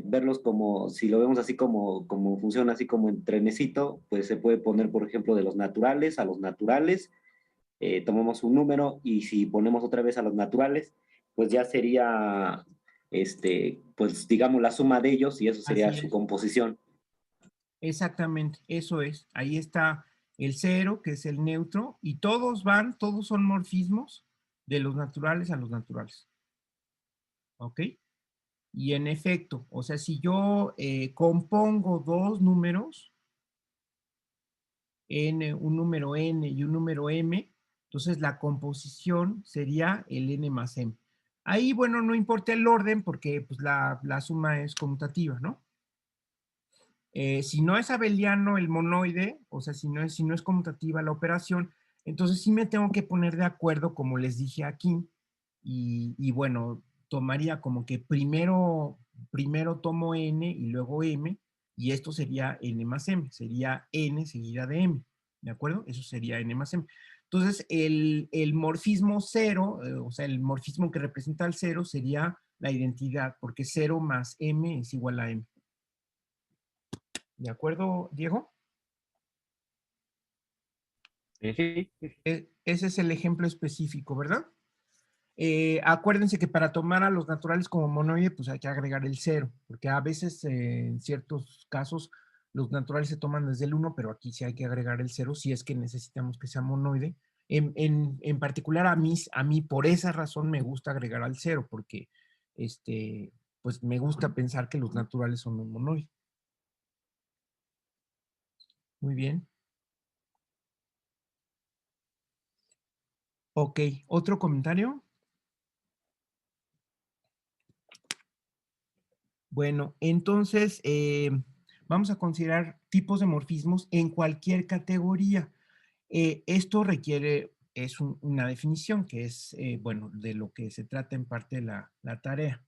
B: verlos como, si lo vemos así como funciona, así como en trenecito, pues se puede poner, por ejemplo, de los naturales a los naturales, tomamos un número y si ponemos otra vez a los naturales, pues ya sería, pues digamos, la suma de ellos y eso sería
A: Así
B: su
A: es.
B: composición.
A: Exactamente. Eso es. Ahí está el cero, que es el neutro, y todos son morfismos de los naturales a los naturales. ¿Ok? Y en efecto, o sea, si yo compongo dos números, un número n y un número m, entonces la composición sería el n más m. Ahí, bueno, no importa el orden porque pues, la suma es conmutativa, ¿no? Si no es abeliano el monoide, o sea, si no es conmutativa la operación, entonces sí me tengo que poner de acuerdo, como les dije aquí, y bueno, tomaría como que primero tomo n y luego m, y esto sería n más m, sería n seguida de m, ¿de acuerdo? Eso sería n más m. Entonces, el morfismo cero, o sea, el morfismo que representa el cero sería la identidad, porque 0 más m es igual a m. ¿De acuerdo, Diego?
D: Sí, sí, sí.
A: Ese es el ejemplo específico, ¿verdad? Acuérdense que para tomar a los naturales como monoide, pues hay que agregar el cero, porque a veces en ciertos casos los naturales se toman desde el 1, pero aquí sí hay que agregar el cero si es que necesitamos que sea monoide. En particular a mí por esa razón me gusta agregar al cero, porque pues me gusta pensar que los naturales son un monoide. Muy bien. Ok, ¿otro comentario? Bueno, entonces vamos a considerar tipos de morfismos en cualquier categoría. Esto requiere, una definición que es, bueno, de lo que se trata en parte la tarea.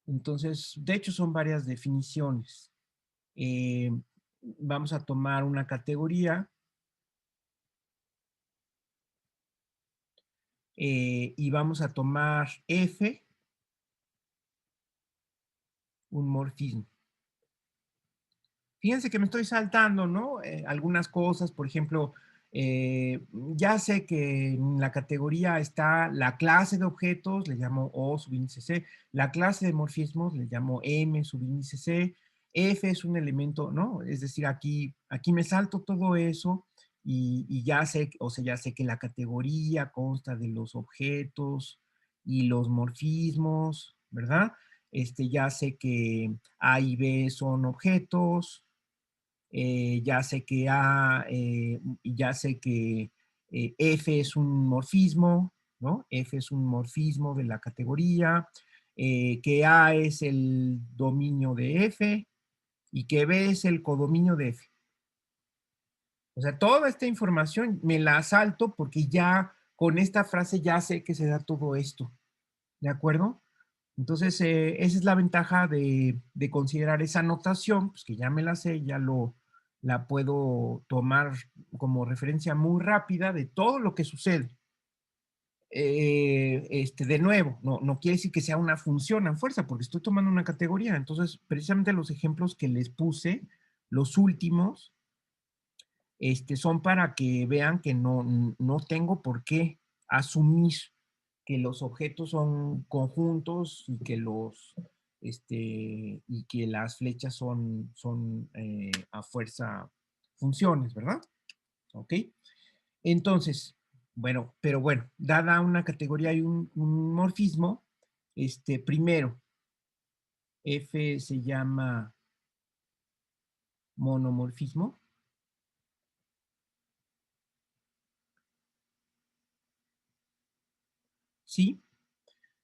A: Entonces, de hecho, son varias definiciones. Vamos a tomar una categoría y vamos a tomar F, un morfismo. Fíjense que me estoy saltando, ¿no? Algunas cosas, por ejemplo, ya sé que en la categoría está la clase de objetos, le llamo O subíndice C, la clase de morfismos, le llamo M subíndice C, F es un elemento, ¿no? Es decir, aquí me salto todo eso y ya sé, o sea, ya sé que la categoría consta de los objetos y los morfismos, ¿verdad? Ya sé que A y B son objetos, ya sé que F es un morfismo, ¿no? F es un morfismo de la categoría, que A es el dominio de F y que B es el codominio de F. O sea, toda esta información me la salto porque ya con esta frase ya sé que se da todo esto, ¿de acuerdo? Entonces, esa es la ventaja de considerar esa notación, pues que ya me la sé, la puedo tomar como referencia muy rápida de todo lo que sucede. De nuevo, no quiere decir que sea una función a fuerza, porque estoy tomando una categoría. Entonces, precisamente los ejemplos que les puse, los últimos, son para que vean que no tengo por qué asumir que los objetos son conjuntos y que y que las flechas son a fuerza funciones, ¿verdad? ¿Ok? Entonces, bueno, pero bueno, dada una categoría y un morfismo, primero, F se llama monomorfismo. ¿Sí?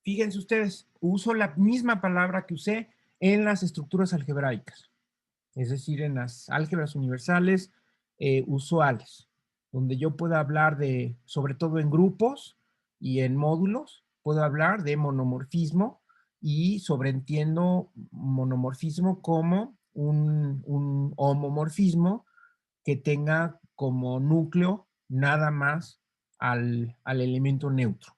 A: Fíjense ustedes, uso la misma palabra que usé en las estructuras algebraicas, es decir, en las álgebras universales usuales, donde yo puedo hablar de, sobre todo en grupos y en módulos, puedo hablar de monomorfismo y sobreentiendo monomorfismo como un homomorfismo que tenga como núcleo nada más al elemento neutro.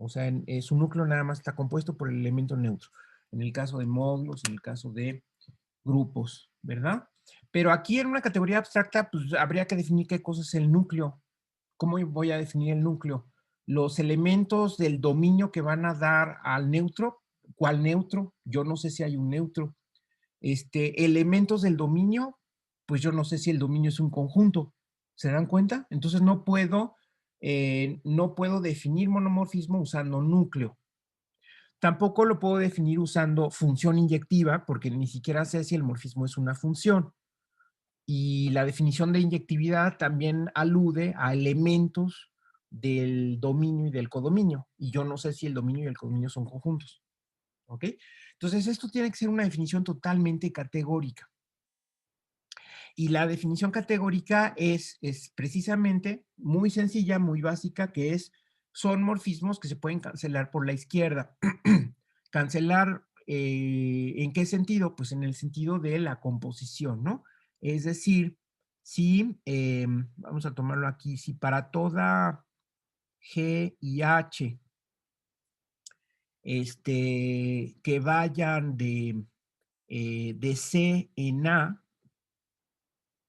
A: O sea, su núcleo nada más está compuesto por el elemento neutro. En el caso de módulos, en el caso de grupos, ¿verdad? Pero aquí en una categoría abstracta, pues habría que definir qué cosa es el núcleo. ¿Cómo voy a definir el núcleo? Los elementos del dominio que van a dar al neutro. ¿Cuál neutro? Yo no sé si hay un neutro. Elementos del dominio, pues yo no sé si el dominio es un conjunto. ¿Se dan cuenta? Entonces no puedo definir monomorfismo usando núcleo. Tampoco lo puedo definir usando función inyectiva, porque ni siquiera sé si el morfismo es una función. Y la definición de inyectividad también alude a elementos del dominio y del codominio. Y yo no sé si el dominio y el codominio son conjuntos. ¿Ok? Entonces, esto tiene que ser una definición totalmente categórica. Y la definición categórica es precisamente muy sencilla, muy básica, que son morfismos que se pueden cancelar por la izquierda. Cancelar, ¿en qué sentido? Pues en el sentido de la composición, ¿no? Es decir, si, vamos a tomarlo aquí, si para toda G y H, que vayan de C en A,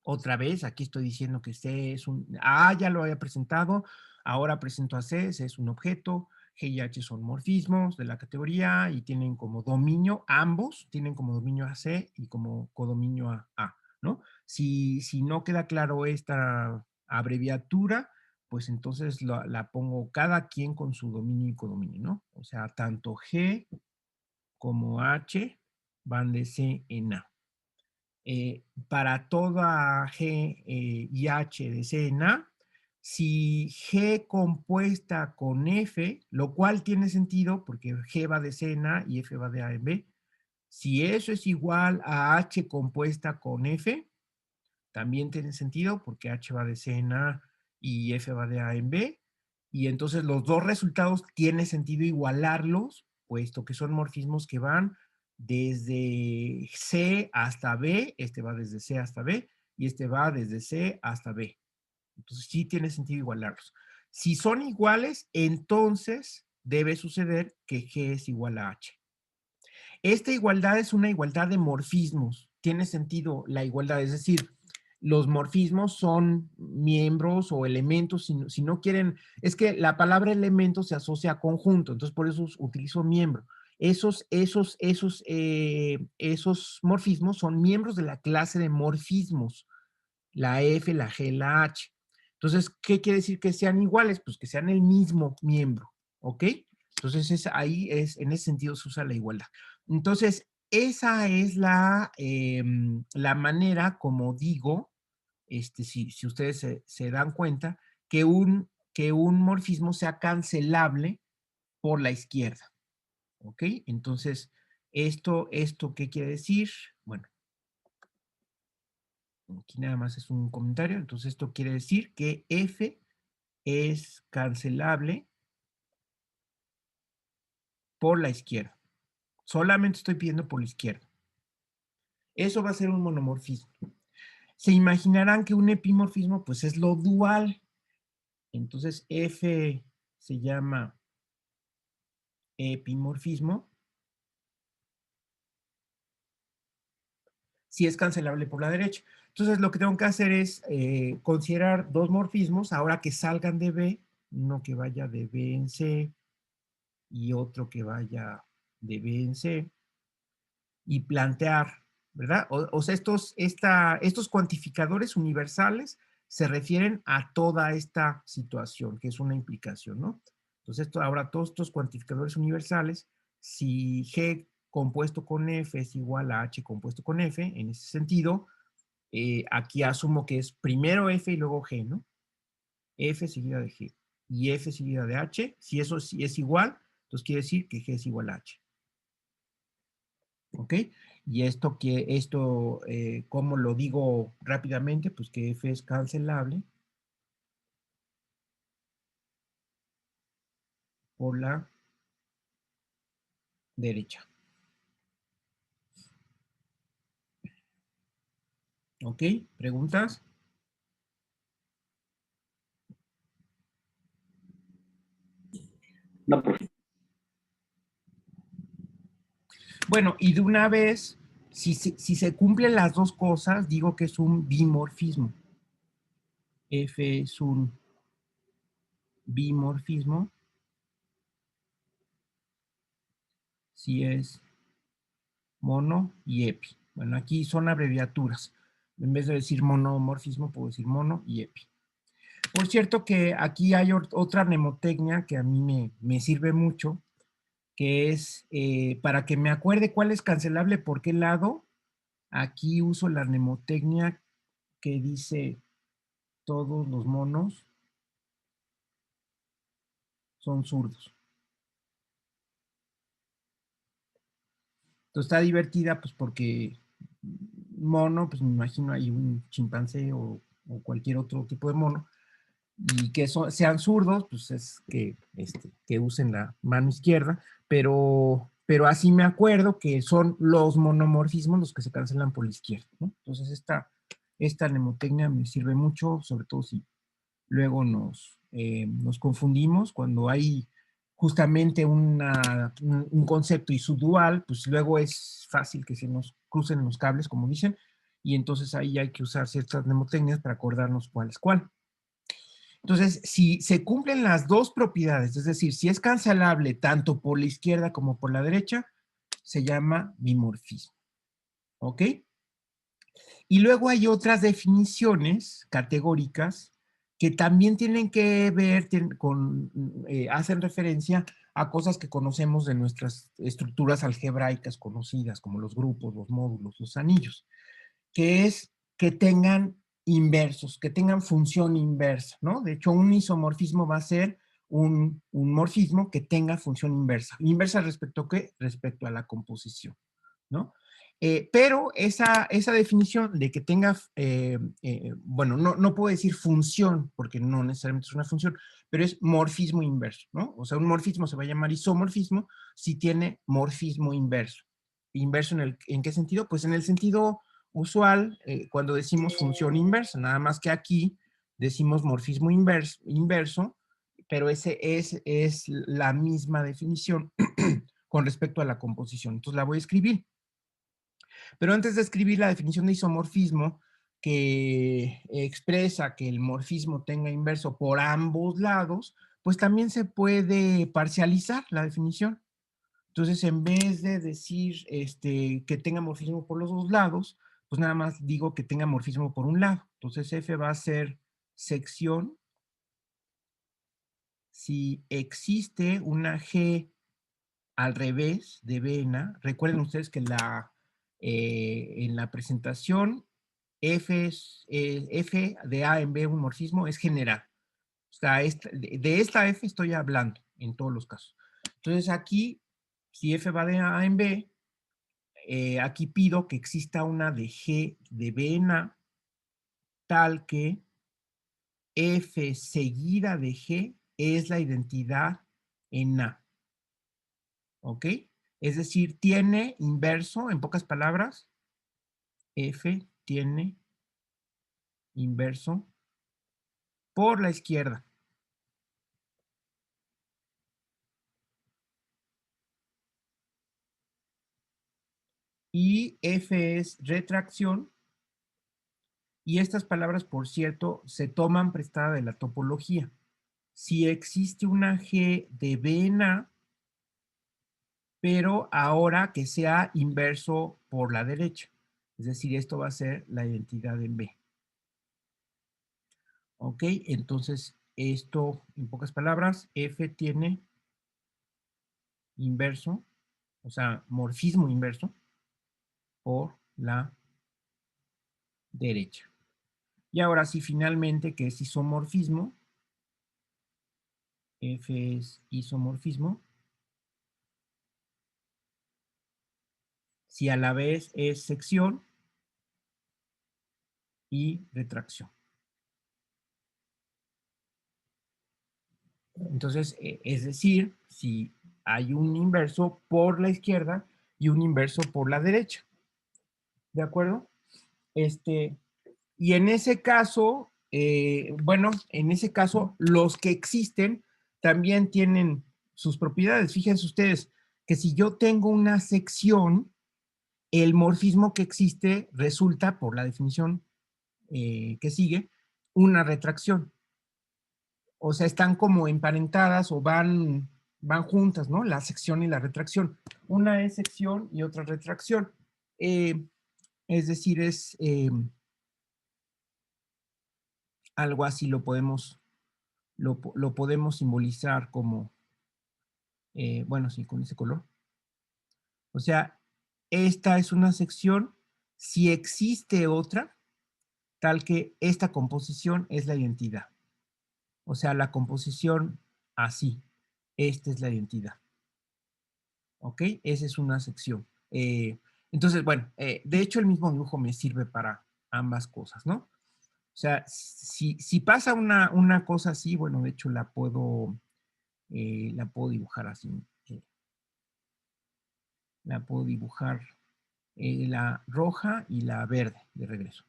A: otra vez, aquí estoy diciendo que C es un... A ya lo había presentado, ahora presento a C, C es un objeto, G y H son morfismos de la categoría y tienen como dominio, ambos tienen como dominio a C y como codominio a A, ¿no? Si no queda claro esta abreviatura, pues entonces la pongo cada quien con su dominio y codominio, ¿no? O sea, tanto G como H van de C en A. Para toda G y H de C en A, si G compuesta con F, lo cual tiene sentido porque G va de C en A y F va de A en B, si eso es igual a H compuesta con F, también tiene sentido porque H va de C en A y F va de A en B, y entonces los dos resultados tiene sentido igualarlos, puesto que son morfismos que van desde C hasta B, este va desde C hasta B, y este va desde C hasta B. Entonces sí tiene sentido igualarlos. Si son iguales, entonces debe suceder que G es igual a H. Esta igualdad es una igualdad de morfismos. Tiene sentido la igualdad, es decir, los morfismos son miembros o elementos, si no quieren, es que la palabra elemento se asocia a conjunto, entonces por eso utilizo miembro. Esos morfismos son miembros de la clase de morfismos, la F, la G, la H. Entonces, ¿qué quiere decir que sean iguales? Pues que sean el mismo miembro, ¿ok? Entonces, en ese sentido se usa la igualdad. Entonces, esa es la manera, como digo, si ustedes se dan cuenta, que un morfismo sea cancelable por la izquierda, ¿ok? Entonces, ¿esto qué quiere decir? Bueno, aquí nada más es un comentario, entonces esto quiere decir que F es cancelable por la izquierda. Solamente estoy pidiendo por la izquierda. Eso va a ser un monomorfismo. Se imaginarán que un epimorfismo pues es lo dual. Entonces F se llama epimorfismo si es cancelable por la derecha. Entonces lo que tengo que hacer es considerar dos morfismos ahora que salgan de B, uno que vaya de B en C y otro que vaya de B en C, y plantear, ¿verdad? O sea, estos cuantificadores universales se refieren a toda esta situación, que es una implicación, ¿no? Entonces, ahora todos estos cuantificadores universales, si G compuesto con F es igual a H compuesto con F, en ese sentido, aquí asumo que es primero F y luego G, ¿no? F seguida de G y F seguida de H. Si eso es igual, entonces quiere decir que G es igual a H. ¿Ok? Y ¿cómo lo digo rápidamente? Pues que F es cancelable por la derecha. ¿Ok? ¿Preguntas?
B: No, profe.
A: Bueno, y de una vez, si se cumplen las dos cosas, digo que es un bimorfismo. F es un bimorfismo si es mono y epi. Bueno, aquí son abreviaturas. En vez de decir monomorfismo, puedo decir mono y epi. Por cierto que aquí hay otra mnemotecnia que a mí me sirve mucho, que es para que me acuerde cuál es cancelable por qué lado. Aquí uso la mnemotecnia que dice todos los monos son zurdos. Entonces está divertida pues porque mono, pues me imagino ahí un chimpancé o cualquier otro tipo de mono, y que sean zurdos, pues es que usen la mano izquierda, pero así me acuerdo que son los monomorfismos los que se cancelan por la izquierda, ¿no? Entonces esta mnemotecnia me sirve mucho, sobre todo si luego nos confundimos cuando hay justamente un concepto y su dual, pues luego es fácil que se nos crucen los cables, como dicen, y entonces ahí hay que usar ciertas mnemotecnias para acordarnos cuál es cuál. Entonces, si se cumplen las dos propiedades, es decir, si es cancelable tanto por la izquierda como por la derecha, se llama dimorfismo. ¿Ok? Y luego hay otras definiciones categóricas que también tienen que ver hacen referencia a cosas que conocemos de nuestras estructuras algebraicas conocidas, como los grupos, los módulos, los anillos, que es que tengan inversos, que tengan función inversa, ¿no? De hecho, un isomorfismo va a ser un morfismo que tenga función inversa. ¿Inversa respecto a qué? Respecto a la composición, ¿no? Pero esa definición de que tenga, bueno, no puedo decir función, porque no necesariamente es una función, pero es morfismo inverso, ¿no? O sea, un morfismo se va a llamar isomorfismo si tiene morfismo inverso. ¿Inverso en qué sentido? Pues en el sentido usual, cuando decimos función inversa, nada más que aquí decimos morfismo inverso, pero ese es la misma definición con respecto a la composición. Entonces la voy a escribir. Pero antes de escribir la definición de isomorfismo, que expresa que el morfismo tenga inverso por ambos lados, pues también se puede parcializar la definición. Entonces, en vez de decir que tenga morfismo por los dos lados, pues nada más digo que tenga morfismo por un lado. Entonces, F va a ser sección si existe una G al revés de vena. Recuerden ustedes que en la presentación F de A en B, un morfismo, es general. O sea, de esta F estoy hablando en todos los casos. Entonces aquí, si F va de A en B, aquí pido que exista una de G de B en A, tal que F seguida de G es la identidad en A. ¿Ok? Es decir, tiene inverso, en pocas palabras, F tiene inverso por la izquierda. Y F es retracción. Y estas palabras, por cierto, se toman prestada de la topología. Si existe una G de B en A, pero ahora que sea inverso por la derecha. Es decir, esto va a ser la identidad en B. ¿Ok? Entonces, esto, en pocas palabras, F tiene inverso, o sea, morfismo inverso por la derecha. Y ahora sí, finalmente, que es isomorfismo. F es isomorfismo. Si a la vez es sección y retracción. Entonces, es decir, si hay un inverso por la izquierda y un inverso por la derecha. ¿De acuerdo? Y en ese caso, bueno, en ese caso, los que existen también tienen sus propiedades. Fíjense ustedes que si yo tengo una sección, el morfismo que existe resulta, por la definición que sigue, una retracción. O sea, están como emparentadas o van juntas, ¿no? La sección y la retracción. Una es sección y otra retracción. Es decir, es algo así lo podemos simbolizar como, bueno, sí, con ese color. O sea, esta es una sección. Si existe otra, tal que esta composición es la identidad. O sea, la composición así. Esta es la identidad. ¿Ok? Esa es una sección. Entonces, bueno, de hecho el mismo dibujo me sirve para ambas cosas, ¿no? O sea, si pasa una cosa así, bueno, de hecho la puedo dibujar así. La puedo dibujar la roja y la verde de regreso,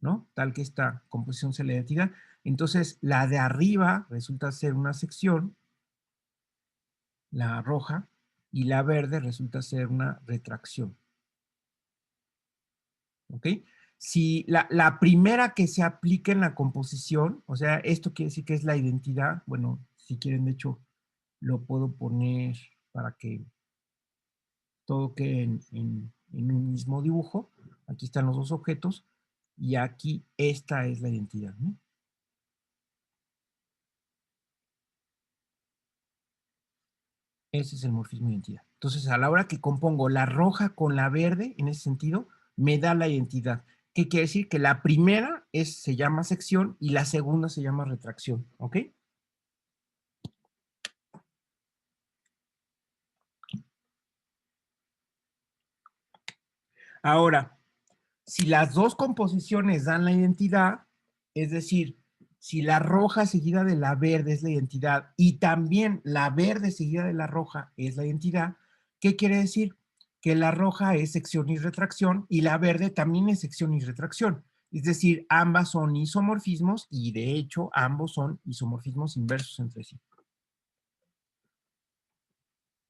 A: ¿no? Tal que esta composición sea la identidad. Entonces, la de arriba resulta ser una sección, la roja, y la verde resulta ser una retracción. ¿Ok? Si la primera que se aplica en la composición, o sea, esto quiere decir que es la identidad, bueno, si quieren, de hecho, lo puedo poner para que todo quede en un mismo dibujo. Aquí están los dos objetos y aquí esta es la identidad, ¿no? Ese es el morfismo de identidad. Entonces, a la hora que compongo la roja con la verde, en ese sentido, me da la identidad. ¿Qué quiere decir? Que la primera se llama sección y la segunda se llama retracción, ¿ok? Ahora, si las dos composiciones dan la identidad, es decir, si la roja seguida de la verde es la identidad y también la verde seguida de la roja es la identidad, ¿qué quiere decir? Que la roja es sección y retracción y la verde también es sección y retracción. Es decir, ambas son isomorfismos y de hecho ambos son isomorfismos inversos entre sí.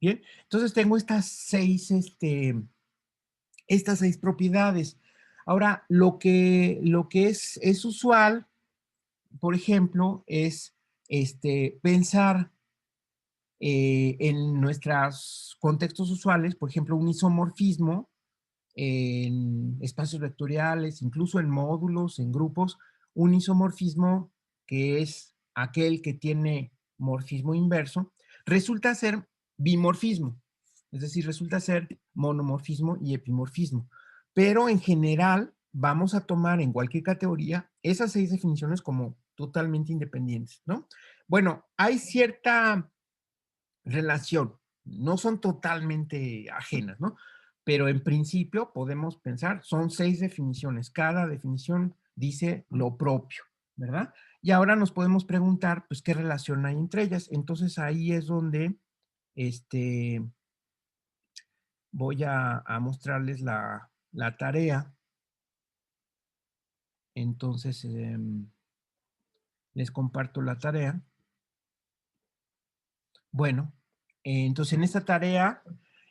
A: Bien, entonces tengo estas seis propiedades. Ahora, lo que es usual, por ejemplo, es pensar en nuestros contextos usuales, por ejemplo, un isomorfismo en espacios vectoriales, incluso en módulos, en grupos, un isomorfismo que es aquel que tiene morfismo inverso, resulta ser bimorfismo, es decir, resulta ser monomorfismo y epimorfismo. Pero en general vamos a tomar en cualquier categoría esas 6 definiciones como totalmente independientes, ¿no? Bueno, hay cierta relación, no son totalmente ajenas, ¿no? Pero en principio podemos pensar, son 6 definiciones, cada definición dice lo propio, ¿verdad? Y ahora nos podemos preguntar, pues, ¿qué relación hay entre ellas? Entonces ahí es donde voy a mostrarles la tarea. Entonces, les comparto la tarea. Bueno, entonces en esta tarea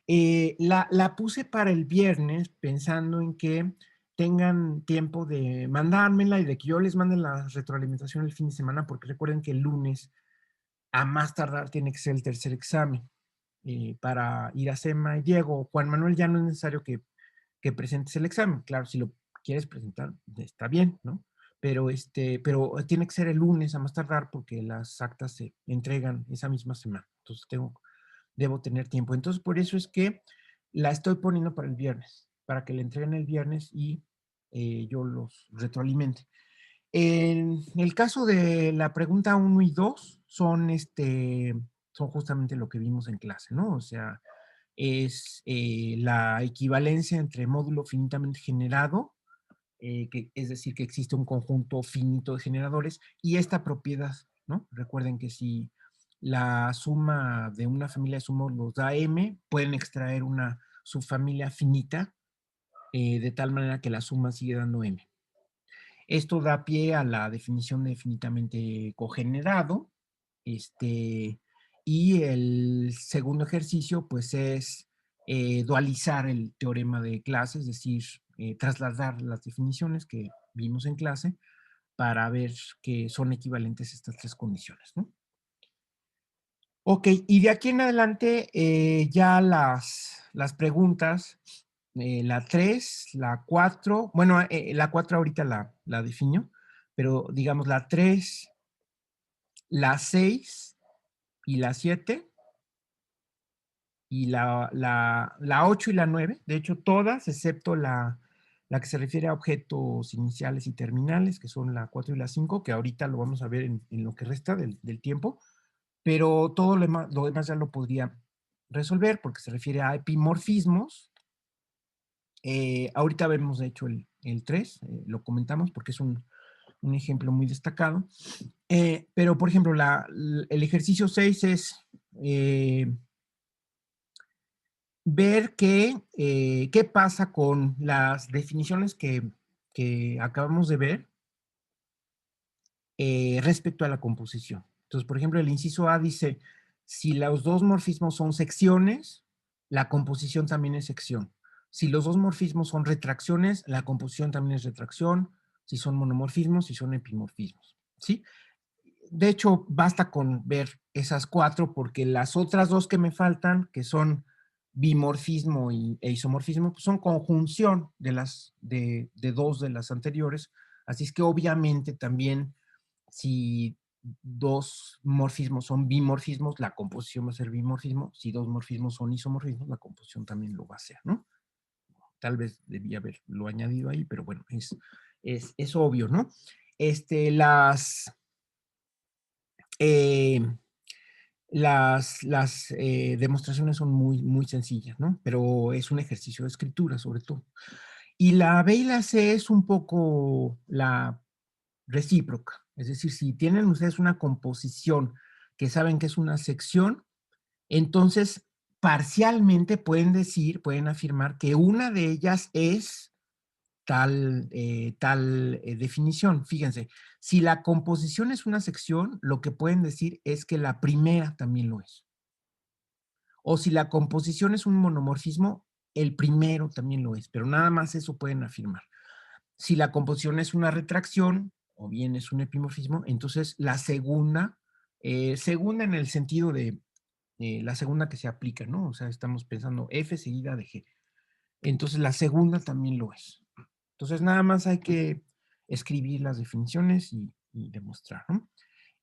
A: la puse para el viernes pensando en que tengan tiempo de mandármela y de que yo les mande la retroalimentación el fin de semana, porque recuerden que el lunes a más tardar tiene que ser el tercer examen para Iracema y Diego. Juan Manuel ya no es necesario que presentes el examen. Claro, si lo quieres presentar, está bien, ¿no? Pero tiene que ser el lunes a más tardar porque las actas se entregan esa misma semana. Entonces debo tener tiempo. Entonces por eso es que la estoy poniendo para el viernes, para que le entreguen el viernes y yo los retroalimente. En el caso de la pregunta 1 y 2 son justamente lo que vimos en clase, ¿no? O sea, es la equivalencia entre módulo finitamente generado, es decir, que existe un conjunto finito de generadores, y esta propiedad, ¿no? Recuerden que si la suma de una familia de submódulos da M, pueden extraer una subfamilia finita, de tal manera que la suma sigue dando M. Esto da pie a la definición de finitamente cogenerado, y el segundo ejercicio, pues, es dualizar el teorema de clase, es decir, trasladar las definiciones que vimos en clase para ver que son equivalentes estas 3 condiciones, ¿no? Ok, y de aquí en adelante ya las preguntas, la 3, la 4, bueno, la 4 ahorita la defino, pero digamos la 3, la 6 y la 7 y la 8 y la 9, de hecho todas, excepto la que se refiere a objetos iniciales y terminales, que son la 4 y la 5, que ahorita lo vamos a ver en lo que resta del tiempo, pero todo lo demás ya lo podría resolver porque se refiere a epimorfismos Ahorita vemos, de hecho, el 3, lo comentamos porque es un ejemplo muy destacado. Pero, por ejemplo, el ejercicio 6 es ver qué pasa con las definiciones que acabamos de ver respecto a la composición. Entonces, por ejemplo, el inciso A dice, si los dos morfismos son secciones, la composición también es sección. Si los dos morfismos son retracciones, la composición también es retracción. Si son monomorfismos, si son epimorfismos. ¿Sí? De hecho, basta con ver esas 4 porque las otras 2 que me faltan, que son bimorfismo e isomorfismo, pues son conjunción de 2 de las anteriores. Así es que obviamente también si 2 morfismos son bimorfismos, la composición va a ser bimorfismo. Si 2 morfismos son isomorfismos, la composición también lo va a ser, ¿no? Tal vez debía haberlo añadido ahí, pero bueno, es obvio, ¿no? Eh, las demostraciones son muy sencillas, ¿no? Pero es un ejercicio de escritura, sobre todo. Y la B y la C es un poco la recíproca. Es decir, si tienen ustedes una composición que saben que es una sección, entonces parcialmente pueden afirmar que una de ellas es tal definición. Fíjense, si la composición es una sección, lo que pueden decir es que la primera también lo es. O si la composición es un monomorfismo, el primero también lo es, pero nada más eso pueden afirmar. Si la composición es una retracción o bien es un epimorfismo, entonces la segunda, segunda en el sentido de la segunda que se aplica, ¿no? O sea, estamos pensando F seguida de G. Entonces la segunda también lo es. Entonces nada más hay que escribir las definiciones y demostrar, ¿no?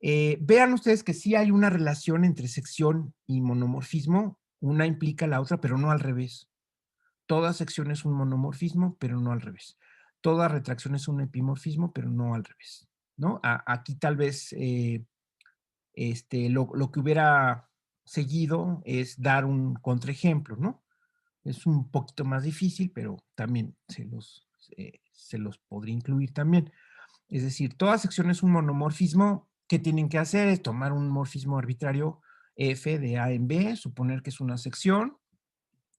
A: Vean ustedes que sí hay una relación entre sección y monomorfismo. Una implica la otra, pero no al revés. Toda sección es un monomorfismo, pero no al revés. Toda retracción es un epimorfismo, pero no al revés, ¿no? Aquí tal vez lo que hubiera seguido es dar un contraejemplo, ¿no? Es un poquito más difícil, pero también se los podría incluir también. Es decir, toda sección es un monomorfismo. ¿Qué tienen que hacer? Es tomar un morfismo arbitrario F de A en B, suponer que es una sección,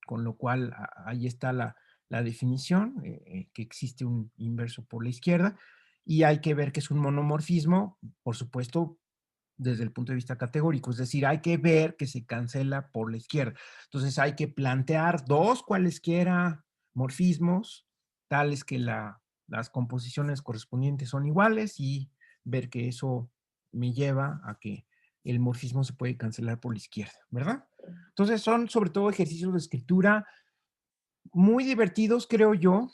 A: con lo cual ahí está la definición, que existe un inverso por la izquierda, y hay que ver que es un monomorfismo, por supuesto, desde el punto de vista categórico, es decir, hay que ver que se cancela por la izquierda. Entonces hay que plantear 2 cualesquiera morfismos, tales que las composiciones correspondientes son iguales y ver que eso me lleva a que el morfismo se puede cancelar por la izquierda, ¿verdad? Entonces son sobre todo ejercicios de escritura muy divertidos, creo yo,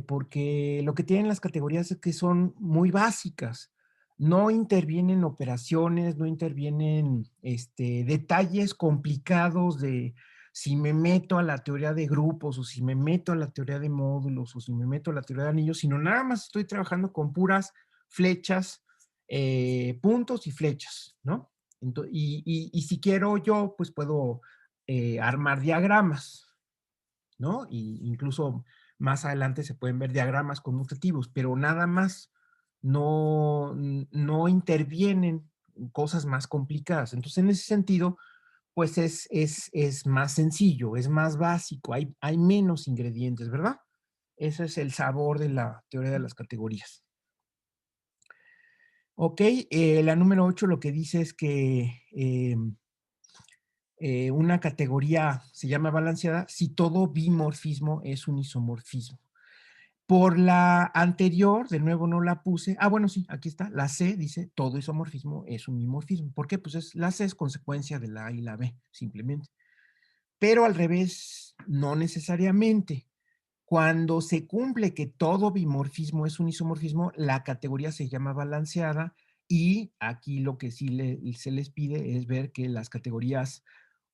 A: porque lo que tienen las categorías es que son muy básicas. No intervienen operaciones, no intervienen detalles complicados de si me meto a la teoría de grupos o si me meto a la teoría de módulos o si me meto a la teoría de anillos, sino nada más estoy trabajando con puras flechas, puntos y flechas, ¿no? Y si quiero yo, pues puedo armar diagramas, ¿no? Y incluso más adelante se pueden ver diagramas conmutativos, pero nada más no intervienen cosas más complicadas. Entonces, en ese sentido, pues es más sencillo, es más básico, hay menos ingredientes, ¿verdad? Ese es el sabor de la teoría de las categorías. Ok, la número 8 lo que dice es que una categoría se llama balanceada si todo bimorfismo es un isomorfismo. Por la anterior, de nuevo no la puse. Bueno, sí, aquí está. La C dice todo isomorfismo es un dimorfismo. ¿Por qué? Pues la C es consecuencia de la A y la B, simplemente. Pero al revés, no necesariamente. Cuando se cumple que todo bimorfismo es un isomorfismo, la categoría se llama balanceada y aquí lo que sí se les pide es ver que las categorías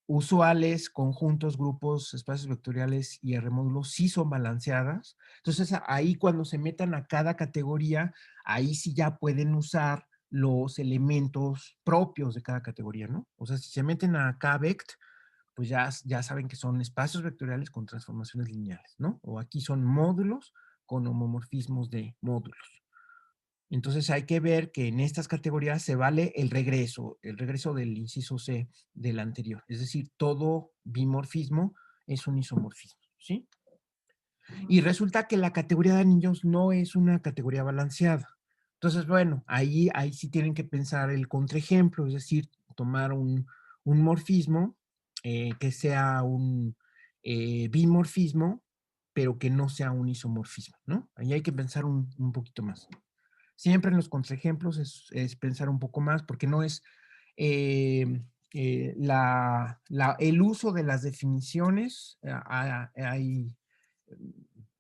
A: usuales, conjuntos, grupos, espacios vectoriales y R módulos sí son balanceadas. Entonces, ahí cuando se metan a cada categoría, ahí sí ya pueden usar los elementos propios de cada categoría, ¿no? O sea, si se meten a KVECT, pues ya saben que son espacios vectoriales con transformaciones lineales, ¿no? O aquí son módulos con homomorfismos de módulos. Entonces hay que ver que en estas categorías se vale el regreso del inciso C del anterior. Es decir, todo bimorfismo es un isomorfismo, ¿sí? Y resulta que la categoría de anillos no es una categoría balanceada. Entonces, bueno, ahí sí tienen que pensar el contraejemplo, es decir, tomar un morfismo que sea un bimorfismo, pero que no sea un isomorfismo, ¿no? Ahí hay que pensar un poquito más. Siempre en los contraejemplos es pensar un poco más, porque no es el uso de las definiciones. Hay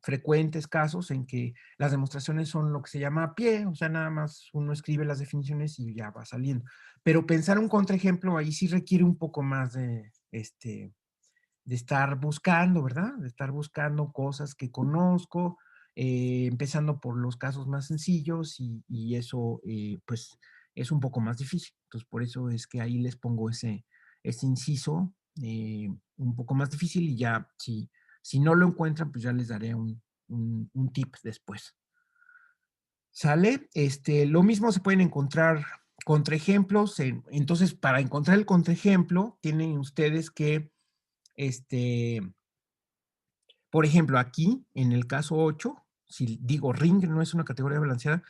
A: frecuentes casos en que las demostraciones son lo que se llama a pie, o sea, nada más uno escribe las definiciones y ya va saliendo. Pero pensar un contraejemplo ahí sí requiere un poco más de estar buscando, ¿verdad? De estar buscando cosas que conozco, empezando por los casos más sencillos y eso, pues, es un poco más difícil. Entonces, por eso es que ahí les pongo ese inciso un poco más difícil y ya, si no lo encuentran, pues ya les daré un tip después. ¿Sale? Lo mismo se pueden encontrar contraejemplos. Entonces, para encontrar el contraejemplo, tienen ustedes que por ejemplo, aquí, en el caso 8, si digo ring no es una categoría balanceada,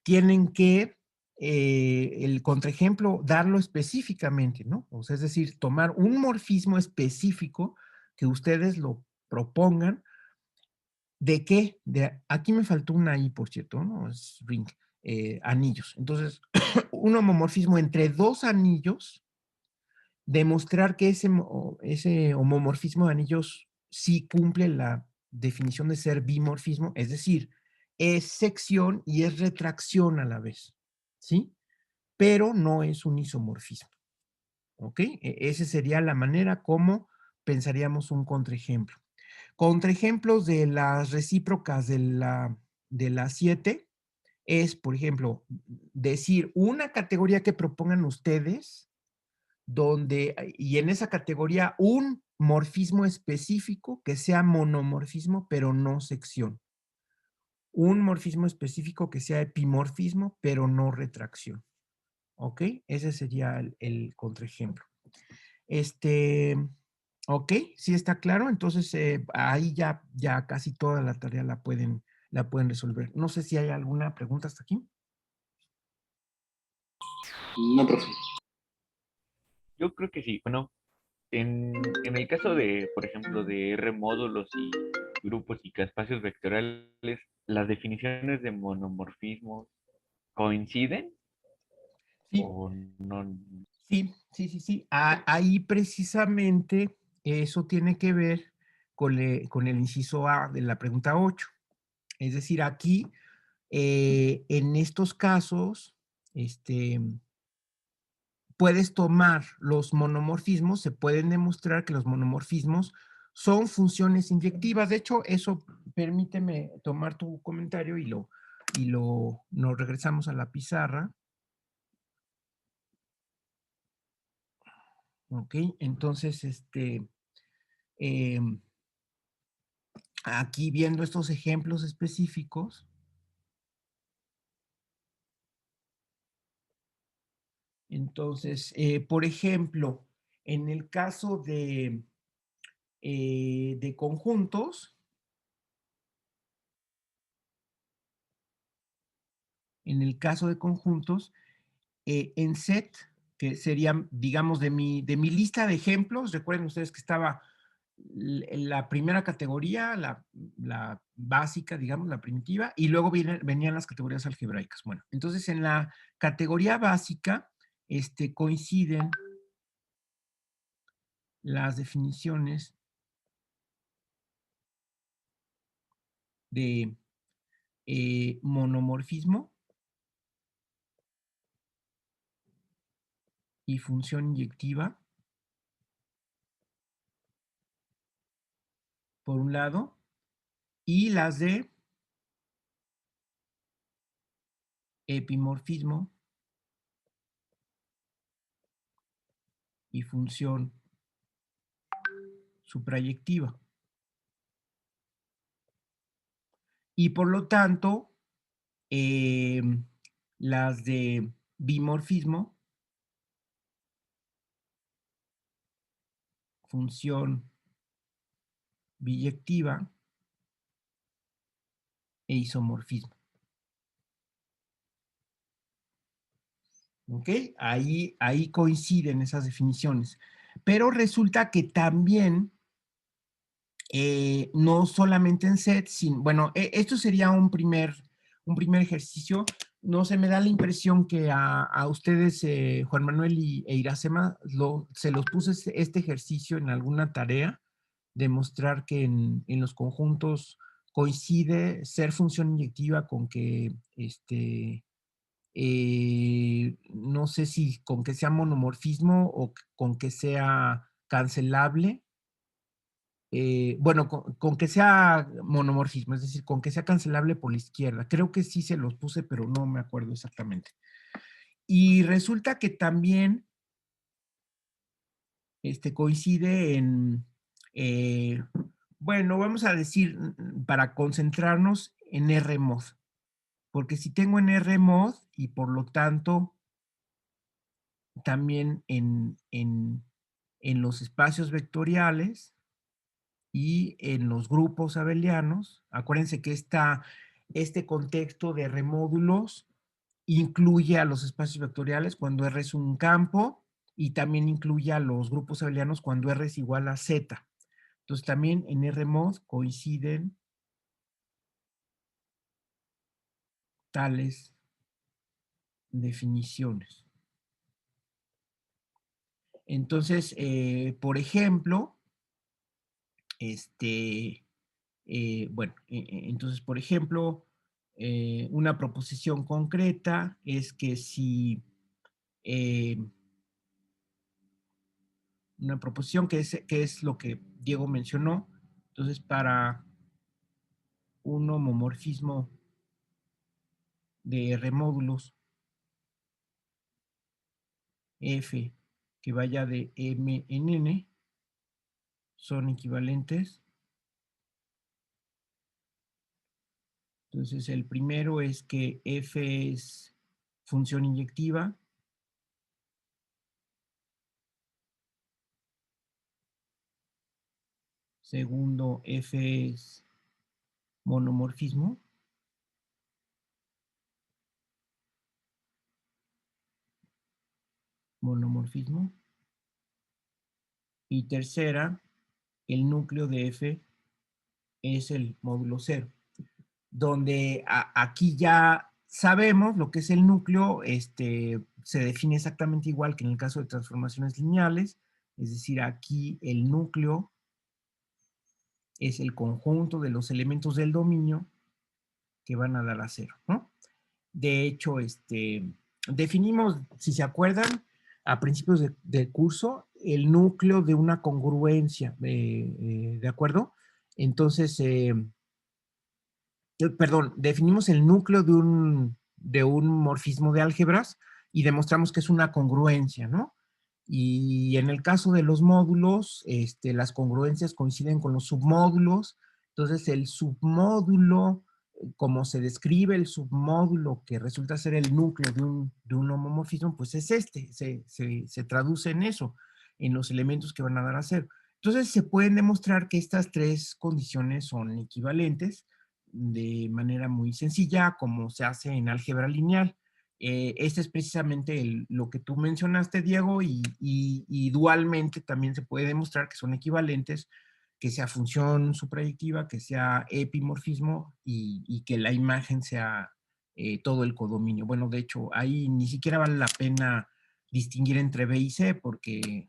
A: tienen que el contraejemplo darlo específicamente, ¿no? O sea, es decir, tomar un morfismo específico que ustedes lo propongan. ¿De qué? Aquí me faltó una I, por cierto, ¿no? Es ring, anillos. Entonces, un homomorfismo entre dos anillos, demostrar que ese homomorfismo de anillos sí cumple la definición de ser bimorfismo, es decir, es sección y es retracción a la vez, ¿sí? Pero no es un isomorfismo, ¿ok? Esa sería la manera como pensaríamos un contraejemplo. Contraejemplos de las recíprocas de la 7 es, por ejemplo, decir una categoría que propongan ustedes y en esa categoría un morfismo específico que sea monomorfismo, pero no sección. Un morfismo específico que sea epimorfismo, pero no retracción. ¿Ok? Ese sería el contraejemplo. ¿Ok? ¿Sí está claro? Entonces, ahí ya casi toda la tarea la pueden resolver. No sé si hay alguna pregunta hasta aquí.
B: No, profe.
D: Yo creo que sí. Bueno, en el caso de, por ejemplo, de R módulos y grupos y que espacios vectoriales, ¿las definiciones de monomorfismos coinciden
A: Sí,
D: o no?
A: sí. Ahí precisamente eso tiene que ver con el inciso A de la pregunta 8. Es decir, aquí, en estos casos, puedes tomar los monomorfismos, se pueden demostrar que los monomorfismos son funciones inyectivas. De hecho, eso permíteme tomar tu comentario y nos regresamos a la pizarra. Ok, entonces, em, aquí viendo estos ejemplos específicos, entonces, por ejemplo, en el caso de conjuntos, en set, que serían, digamos, de mi lista de ejemplos, recuerden ustedes que estaba la primera categoría, la básica, digamos, la primitiva, y luego venían las categorías algebraicas. Bueno, entonces en la categoría básica coinciden las definiciones de monomorfismo y función inyectiva, por un lado, y las de epimorfismo y función suprayectiva. Y por lo tanto, las de bimorfismo, función biyectiva e isomorfismo. ¿Ok? Ahí coinciden esas definiciones. Pero resulta que también, no solamente en set, sino, bueno, esto sería un primer ejercicio. No se me da la impresión que a ustedes, Juan Manuel e Iracema, se los puse este ejercicio en alguna tarea, demostrar que en los conjuntos coincide ser función inyectiva con que, no sé si con que sea monomorfismo o con que sea cancelable. Bueno, con que sea monomorfismo, es decir, con que sea cancelable por la izquierda. Creo que sí se los puse, pero no me acuerdo exactamente. Y resulta que también coincide en, bueno, vamos a decir, para concentrarnos en R-mod. Porque si tengo en R-mod y por lo tanto también en los espacios vectoriales y en los grupos abelianos, acuérdense que este contexto de remódulos incluye a los espacios vectoriales cuando R es un campo y también incluye a los grupos abelianos cuando R es igual a Z. Entonces también en R-mod coinciden tales definiciones. Entonces, por ejemplo, bueno, entonces, por ejemplo, una proposición concreta es que si una proposición que es lo que Diego mencionó, entonces para un homomorfismo de remódulos F que vaya de M en N son equivalentes. Entonces, el primero es que F es función inyectiva. Segundo, F es monomorfismo. Monomorfismo. Y tercera, el núcleo de F es el módulo cero, donde aquí ya sabemos lo que es el núcleo, se define exactamente igual que en el caso de transformaciones lineales, es decir, aquí el núcleo es el conjunto de los elementos del dominio que van a dar a cero, ¿no? De hecho, definimos, si se acuerdan, a principios del curso, el núcleo de una congruencia, ¿de acuerdo? Entonces, perdón, definimos el núcleo de un morfismo de álgebras y demostramos que es una congruencia, ¿no? Y en el caso de los módulos, las congruencias coinciden con los submódulos. Entonces, el submódulo, como se describe el submódulo que resulta ser el núcleo de un homomorfismo, pues es se traduce en eso, en los elementos que van a dar a cero. Entonces, se pueden demostrar que estas tres condiciones son equivalentes de manera muy sencilla, como se hace en álgebra lineal. Este es precisamente lo que tú mencionaste, Diego, y dualmente también se puede demostrar que son equivalentes, que sea función suprayectiva, que sea epimorfismo y que la imagen sea todo el codominio. Bueno, de hecho, ahí ni siquiera vale la pena distinguir entre B y C porque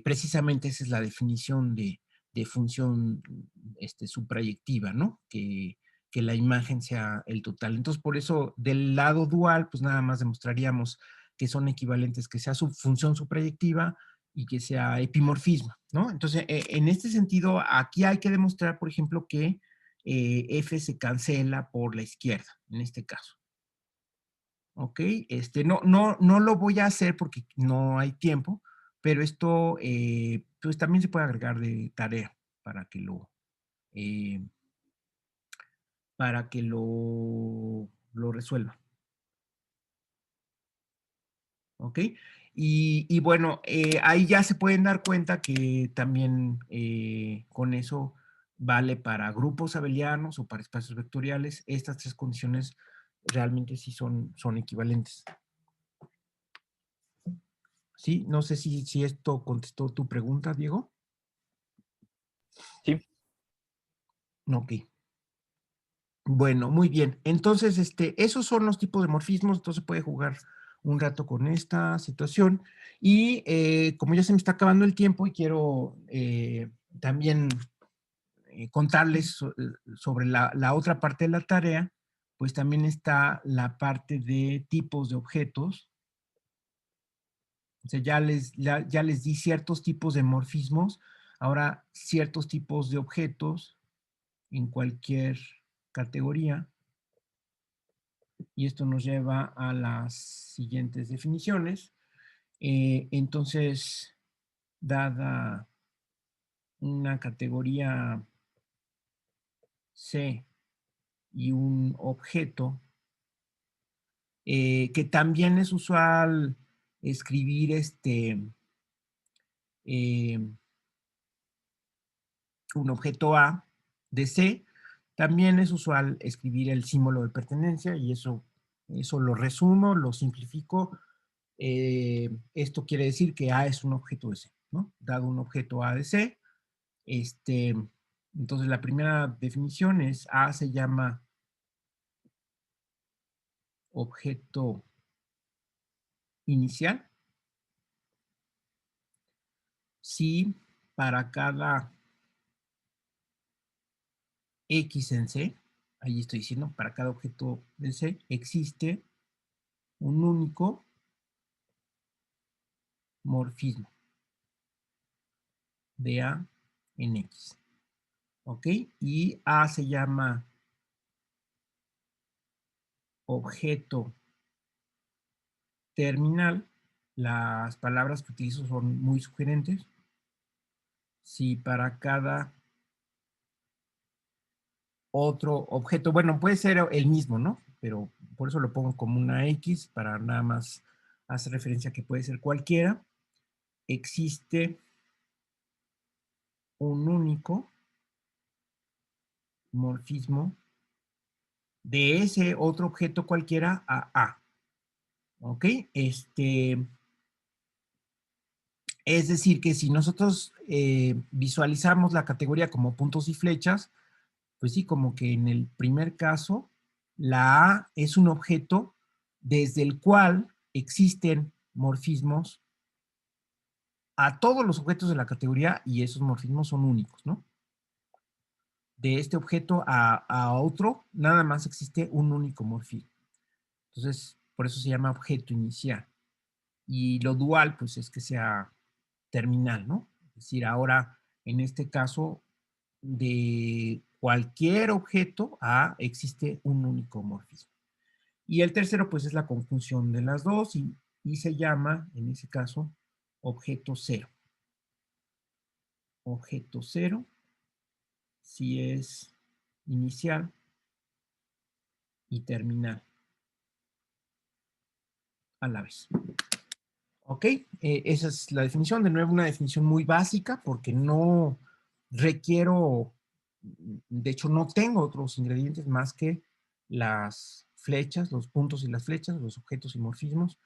A: precisamente esa es la definición de función suprayectiva, ¿no? Que la imagen sea el total. Entonces, por eso, del lado dual, pues nada más demostraríamos que son equivalentes, que sea su función suprayectiva y que sea epimorfismo, ¿no? Entonces, en este sentido, aquí hay que demostrar, por ejemplo, que F se cancela por la izquierda, en este caso. ¿Ok? No lo voy a hacer porque no hay tiempo, pero esto pues también se puede agregar de tarea para que eh, lo resuelva. ¿Ok? Y bueno, ahí ya se pueden dar cuenta que también con eso vale para grupos abelianos o para espacios vectoriales. Estas tres condiciones realmente sí son equivalentes. ¿Sí? No sé si esto contestó tu pregunta, Diego.
D: Sí.
A: Ok. Bueno, muy bien. Entonces, esos son los tipos de morfismos. Entonces puede jugar un rato con esta situación. Y como ya se me está acabando el tiempo y quiero también contarles sobre la otra parte de la tarea, pues también está la parte de tipos de objetos. O sea, ya les di ciertos tipos de morfismos, ahora ciertos tipos de objetos en cualquier categoría. Y esto nos lleva a las siguientes definiciones. Entonces, dada una categoría C y un objeto, que también es usual escribir un objeto A de C, también es usual escribir el símbolo de pertenencia y eso lo resumo, lo simplifico. Esto quiere decir que A es un objeto de C, ¿no? Dado un objeto A de C, entonces la primera definición es A se llama objeto inicial si para cada X en C, ahí estoy diciendo, para cada objeto de C existe un único morfismo de A en X. ¿Ok? Y A se llama objeto terminal. Las palabras que utilizo son muy sugerentes. Si para cada otro objeto, bueno, puede ser el mismo, ¿no? Pero por eso lo pongo como una X para nada más hacer referencia a que puede ser cualquiera. Existe un único morfismo de ese otro objeto cualquiera a A. ¿Ok? Es decir, que si nosotros visualizamos la categoría como puntos y flechas, pues sí, como que en el primer caso, la A es un objeto desde el cual existen morfismos a todos los objetos de la categoría y esos morfismos son únicos, ¿no? De este objeto a otro, nada más existe un único morfismo. Entonces, por eso se llama objeto inicial. Y lo dual, pues es que sea terminal, ¿no? Es decir, ahora, en este caso, de cualquier objeto A existe un único morfismo. Y el tercero, pues es la conjunción de las dos y se llama, en ese caso, objeto cero. Objeto cero, si es inicial y terminal a la vez. ¿Ok? Esa es la definición. De nuevo, una definición muy básica porque no requiero, de hecho, no tengo otros ingredientes más que las flechas, los puntos y las flechas, los objetos y morfismos,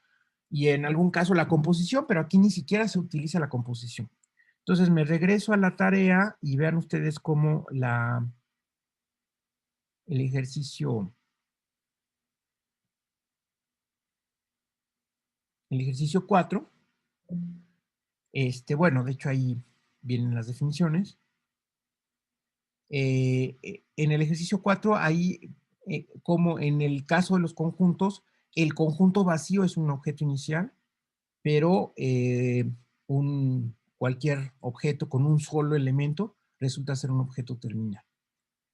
A: y en algún caso la composición, pero aquí ni siquiera se utiliza la composición. Entonces me regreso a la tarea y vean ustedes cómo el ejercicio 4, bueno, de hecho ahí vienen las definiciones. En el ejercicio 4, ahí, como en el caso de los conjuntos, el conjunto vacío es un objeto inicial, pero cualquier objeto con un solo elemento resulta ser un objeto terminal.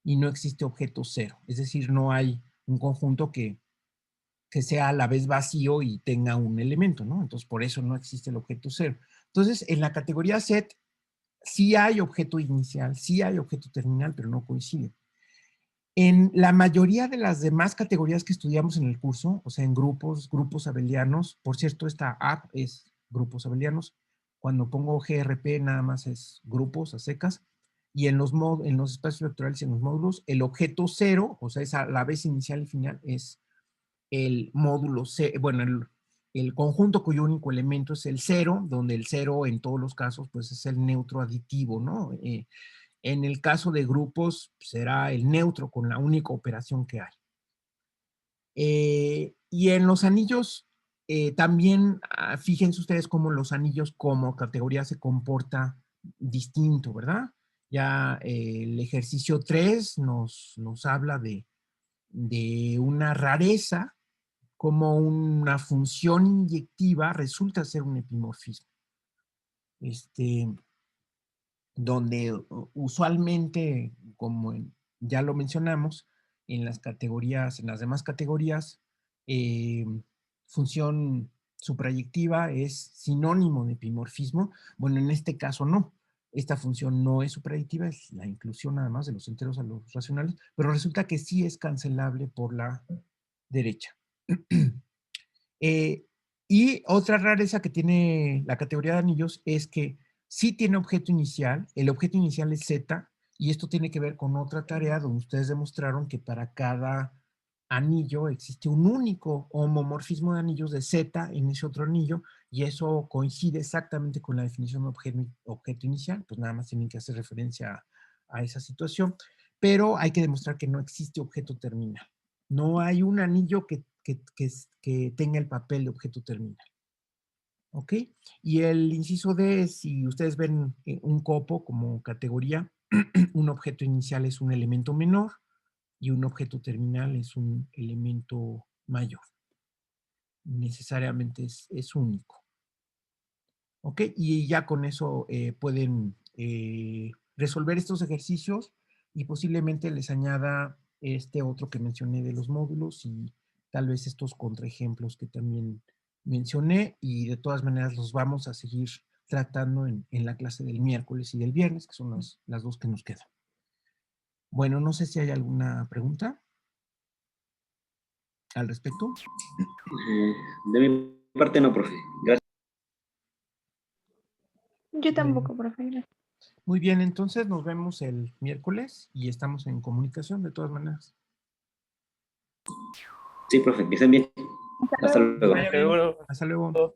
A: Y no existe objeto cero, es decir, no hay un conjunto que sea a la vez vacío y tenga un elemento, ¿no? Entonces, por eso no existe el objeto cero. Entonces, en la categoría set, sí hay objeto inicial, sí hay objeto terminal, pero no coinciden. En la mayoría de las demás categorías que estudiamos en el curso, o sea, en grupos abelianos, por cierto, esta app es grupos abelianos. Cuando pongo GRP nada más es grupos a secas. Y en los espacios vectoriales y en los módulos, el objeto cero, o sea, es a la vez inicial y final, es el módulo C, bueno, el conjunto cuyo único elemento es el cero, donde el cero en todos los casos, pues es el neutro aditivo, ¿no? En el caso de grupos, será el neutro con la única operación que hay. Y en los anillos, también fíjense ustedes cómo los anillos como categoría se comporta distinto, ¿verdad? Ya el ejercicio 3 nos habla de una rareza, como una función inyectiva resulta ser un epimorfismo. Donde usualmente, como ya lo mencionamos, en las categorías, en las demás categorías, función suprayectiva es sinónimo de epimorfismo. Bueno, en este caso no. Esta función no es suprayectiva, es la inclusión nada más de los enteros a los racionales, pero resulta que sí es cancelable por la derecha. Y otra rareza que tiene la categoría de anillos es que sí tiene objeto inicial, el objeto inicial es Z, y esto tiene que ver con otra tarea donde ustedes demostraron que para cada anillo existe un único homomorfismo de anillos de Z en ese otro anillo, y eso coincide exactamente con la definición de objeto inicial, pues nada más tienen que hacer referencia a esa situación, pero hay que demostrar que no existe objeto terminal. No hay un anillo que tenga el papel de objeto terminal. ¿Ok? Y el inciso D, si ustedes ven un copo como categoría, un objeto inicial es un elemento menor y un objeto terminal es un elemento mayor. Necesariamente es único. ¿Ok? Y ya con eso pueden resolver estos ejercicios y posiblemente les añada este otro que mencioné de los módulos y tal vez estos contraejemplos que también mencioné, y de todas maneras los vamos a seguir tratando en la clase del miércoles y del viernes, que son las dos que nos quedan. Bueno, no sé si hay alguna pregunta al respecto.
B: De mi parte no, profe. Gracias.
C: Yo tampoco, profe. Gracias.
A: Muy bien, entonces nos vemos el miércoles y estamos en comunicación de todas maneras.
B: Sí, profe, que estén bien. Hasta luego.
A: Vaya bien. Hasta luego.